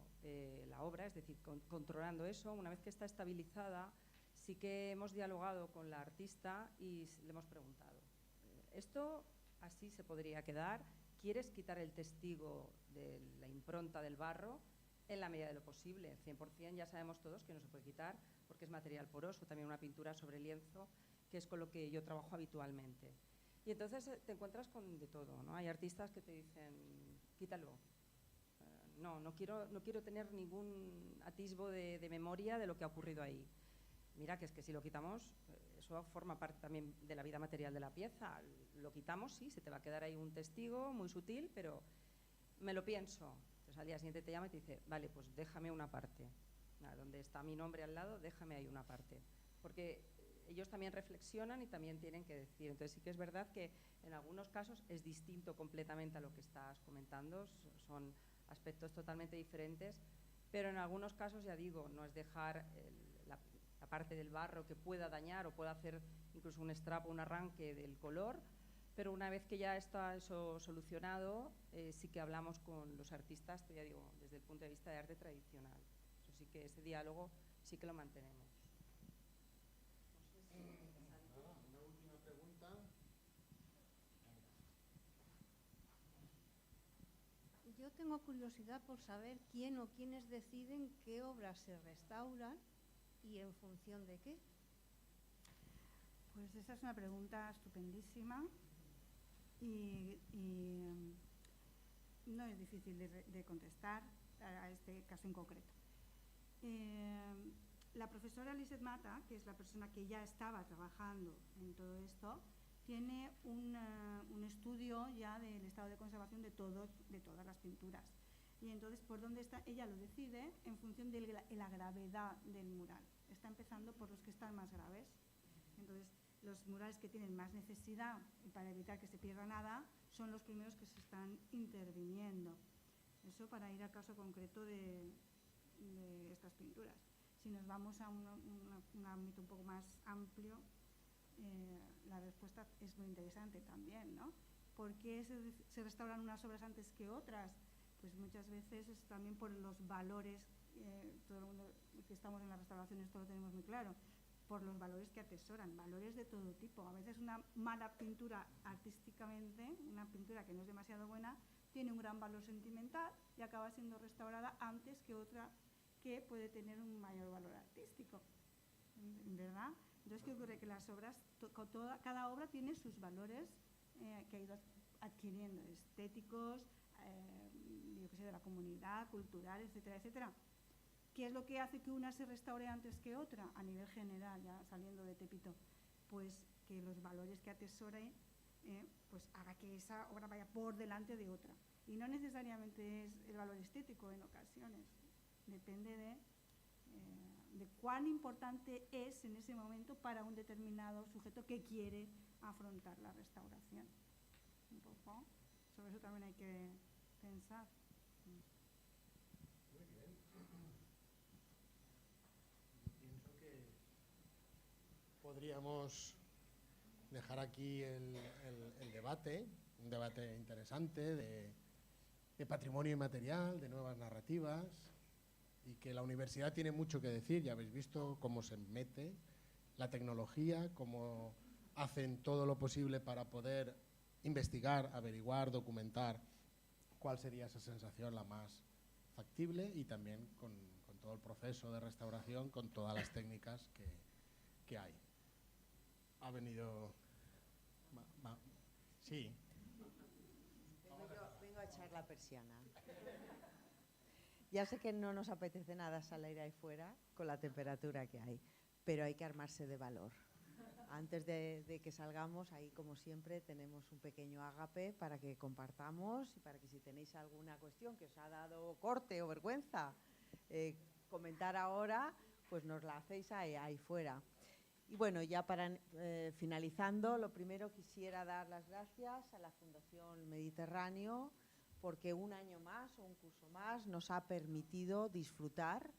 la obra, es decir, controlando eso, una vez que está estabilizada, sí que hemos dialogado con la artista y le hemos preguntado, ¿esto así se podría quedar? ¿Quieres quitar el testigo de la impronta del barro? En la medida de lo posible, el 100% ya sabemos todos que no se puede quitar porque es material poroso, también una pintura sobre lienzo, que es con lo que yo trabajo habitualmente. Y entonces te encuentras con de todo, ¿no? Hay artistas que te dicen, quítalo. No quiero tener ningún atisbo de memoria de lo que ha ocurrido ahí. Mira, que es que si lo quitamos, eso forma parte también de la vida material de la pieza. Lo quitamos, sí, se te va a quedar ahí un testigo muy sutil, pero me lo pienso. Entonces al día siguiente te llama y te dice, vale, pues déjame una parte. Donde está mi nombre al lado, déjame ahí una parte. Porque ellos también reflexionan y también tienen que decir. Entonces sí que es verdad que en algunos casos es distinto completamente a lo que estás comentando, son aspectos totalmente diferentes, pero en algunos casos, ya digo, no es dejar la parte del barro que pueda dañar o pueda hacer incluso un estrapo, un arranque del color, pero una vez que ya está eso solucionado, sí que hablamos con los artistas, pero ya digo, desde el punto de vista de arte tradicional. Eso sí que ese diálogo sí que lo mantenemos. Una última pregunta. Yo tengo curiosidad por saber quién o quiénes deciden qué obras se restauran y en función de qué. Pues esa es una pregunta estupendísima y no es difícil de contestar a este caso en concreto. La profesora Lisette Mata, que es la persona que ya estaba trabajando en todo esto, tiene un estudio ya del estado de conservación de todas las pinturas. Y entonces, ¿por dónde está? Ella lo decide en función de la gravedad del mural. Está empezando por los que están más graves. Entonces, los murales que tienen más necesidad para evitar que se pierda nada son los primeros que se están interviniendo. Eso para ir al caso concreto de estas pinturas. Si nos vamos a un ámbito un poco más amplio, la respuesta es muy interesante también, ¿no? ¿Por qué se restauran unas obras antes que otras? Pues muchas veces es también por los valores, todo el mundo que estamos en la restauración esto lo tenemos muy claro, por los valores que atesoran, valores de todo tipo. A veces una mala pintura artísticamente, una pintura que no es demasiado buena, tiene un gran valor sentimental y acaba siendo restaurada antes que otra que puede tener un mayor valor artístico, ¿verdad? Entonces, ¿qué ocurre? Que las obras, cada obra tiene sus valores que ha ido adquiriendo, estéticos, yo qué sé, de la comunidad, cultural, etcétera, etcétera. ¿Qué es lo que hace que una se restaure antes que otra? A nivel general, ya saliendo de Tepito, pues que los valores que atesore pues haga que esa obra vaya por delante de otra. Y no necesariamente es el valor estético en ocasiones, depende de cuán importante es en ese momento para un determinado sujeto que quiere afrontar la restauración. Un poco, sobre eso también hay que pensar. Muy bien. Pienso que podríamos dejar aquí el debate, un debate interesante de patrimonio inmaterial, de nuevas narrativas, y que la universidad tiene mucho que decir. Ya habéis visto cómo se mete la tecnología, cómo hacen todo lo posible para poder investigar, averiguar, documentar cuál sería esa sensación la más factible, y también con todo el proceso de restauración, con todas las técnicas que hay. Ha venido... Sí. Vengo a echar la persiana. Ya sé que no nos apetece nada salir ahí fuera con la temperatura que hay, pero hay que armarse de valor. Antes de que salgamos, ahí como siempre tenemos un pequeño ágape para que compartamos y para que si tenéis alguna cuestión que os ha dado corte o vergüenza comentar ahora, pues nos la hacéis ahí fuera. Y bueno, ya para finalizando, lo primero quisiera dar las gracias a la Fundación Mediterráneo, porque un año más o un curso más nos ha permitido disfrutar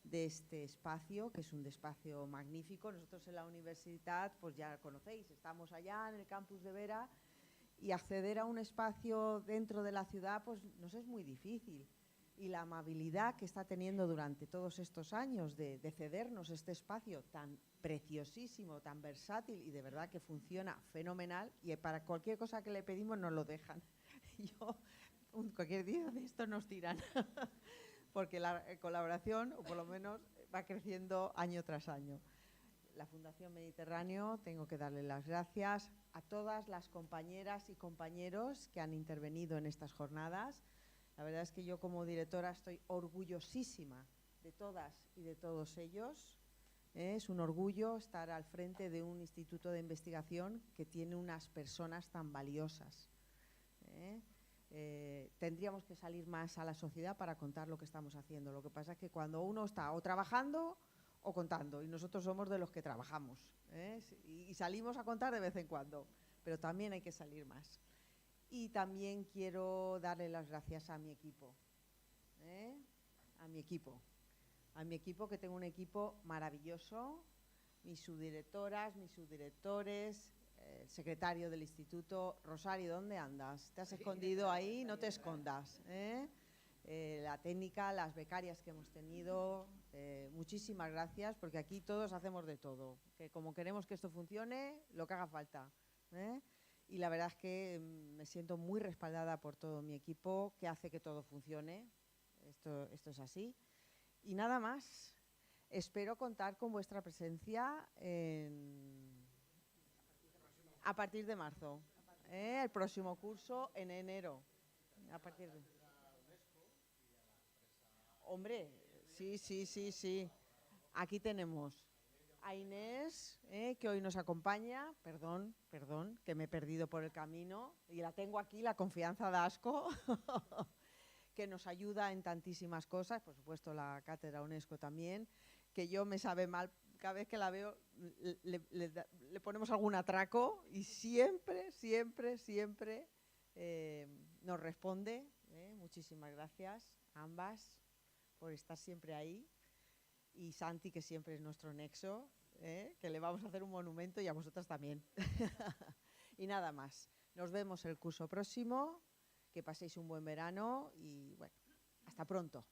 de este espacio, que es un espacio magnífico. Nosotros en la universidad, pues ya conocéis, estamos allá en el campus de Vera, y acceder a un espacio dentro de la ciudad pues nos es muy difícil. Y la amabilidad que está teniendo durante todos estos años de cedernos este espacio tan preciosísimo, tan versátil, y de verdad que funciona fenomenal, y para cualquier cosa que le pedimos nos lo dejan. Cualquier día de esto nos tiran, porque la colaboración, o por lo menos, va creciendo año tras año. La Fundación Mediterráneo, tengo que darle las gracias a todas las compañeras y compañeros que han intervenido en estas jornadas. La verdad es que yo como directora estoy orgullosísima de todas y de todos ellos. Es un orgullo estar al frente de un instituto de investigación que tiene unas personas tan valiosas. Tendríamos que salir más a la sociedad para contar lo que estamos haciendo. Lo que pasa es que cuando uno está o trabajando o contando, y nosotros somos de los que trabajamos, y salimos a contar de vez en cuando, pero también hay que salir más. Y también quiero darle las gracias a mi equipo, a mi equipo, que tengo un equipo maravilloso, mis subdirectoras, mis subdirectores, el secretario del instituto. Rosario, ¿dónde andas? ¿Te has escondido ahí? No te escondas. La técnica, las becarias que hemos tenido, muchísimas gracias, porque aquí todos hacemos de todo, que como queremos que esto funcione, lo que haga falta. Y la verdad es que me siento muy respaldada por todo mi equipo, que hace que todo funcione. Esto es así. Y nada más. Espero contar con vuestra presencia a partir de marzo. El próximo curso en enero. A partir de... Hombre, sí. Aquí tenemos a Inés, que hoy nos acompaña. Perdón, que me he perdido por el camino. Y la tengo aquí, la confianza da asco. Que nos ayuda en tantísimas cosas. Por supuesto, la Cátedra UNESCO también. Que yo me sabe mal, cada vez que la veo le ponemos algún atraco y siempre nos responde. Muchísimas gracias a ambas por estar siempre ahí, y Santi, que siempre es nuestro nexo, que le vamos a hacer un monumento, y a vosotras también. Y nada más, nos vemos el curso próximo, que paséis un buen verano y bueno, hasta pronto.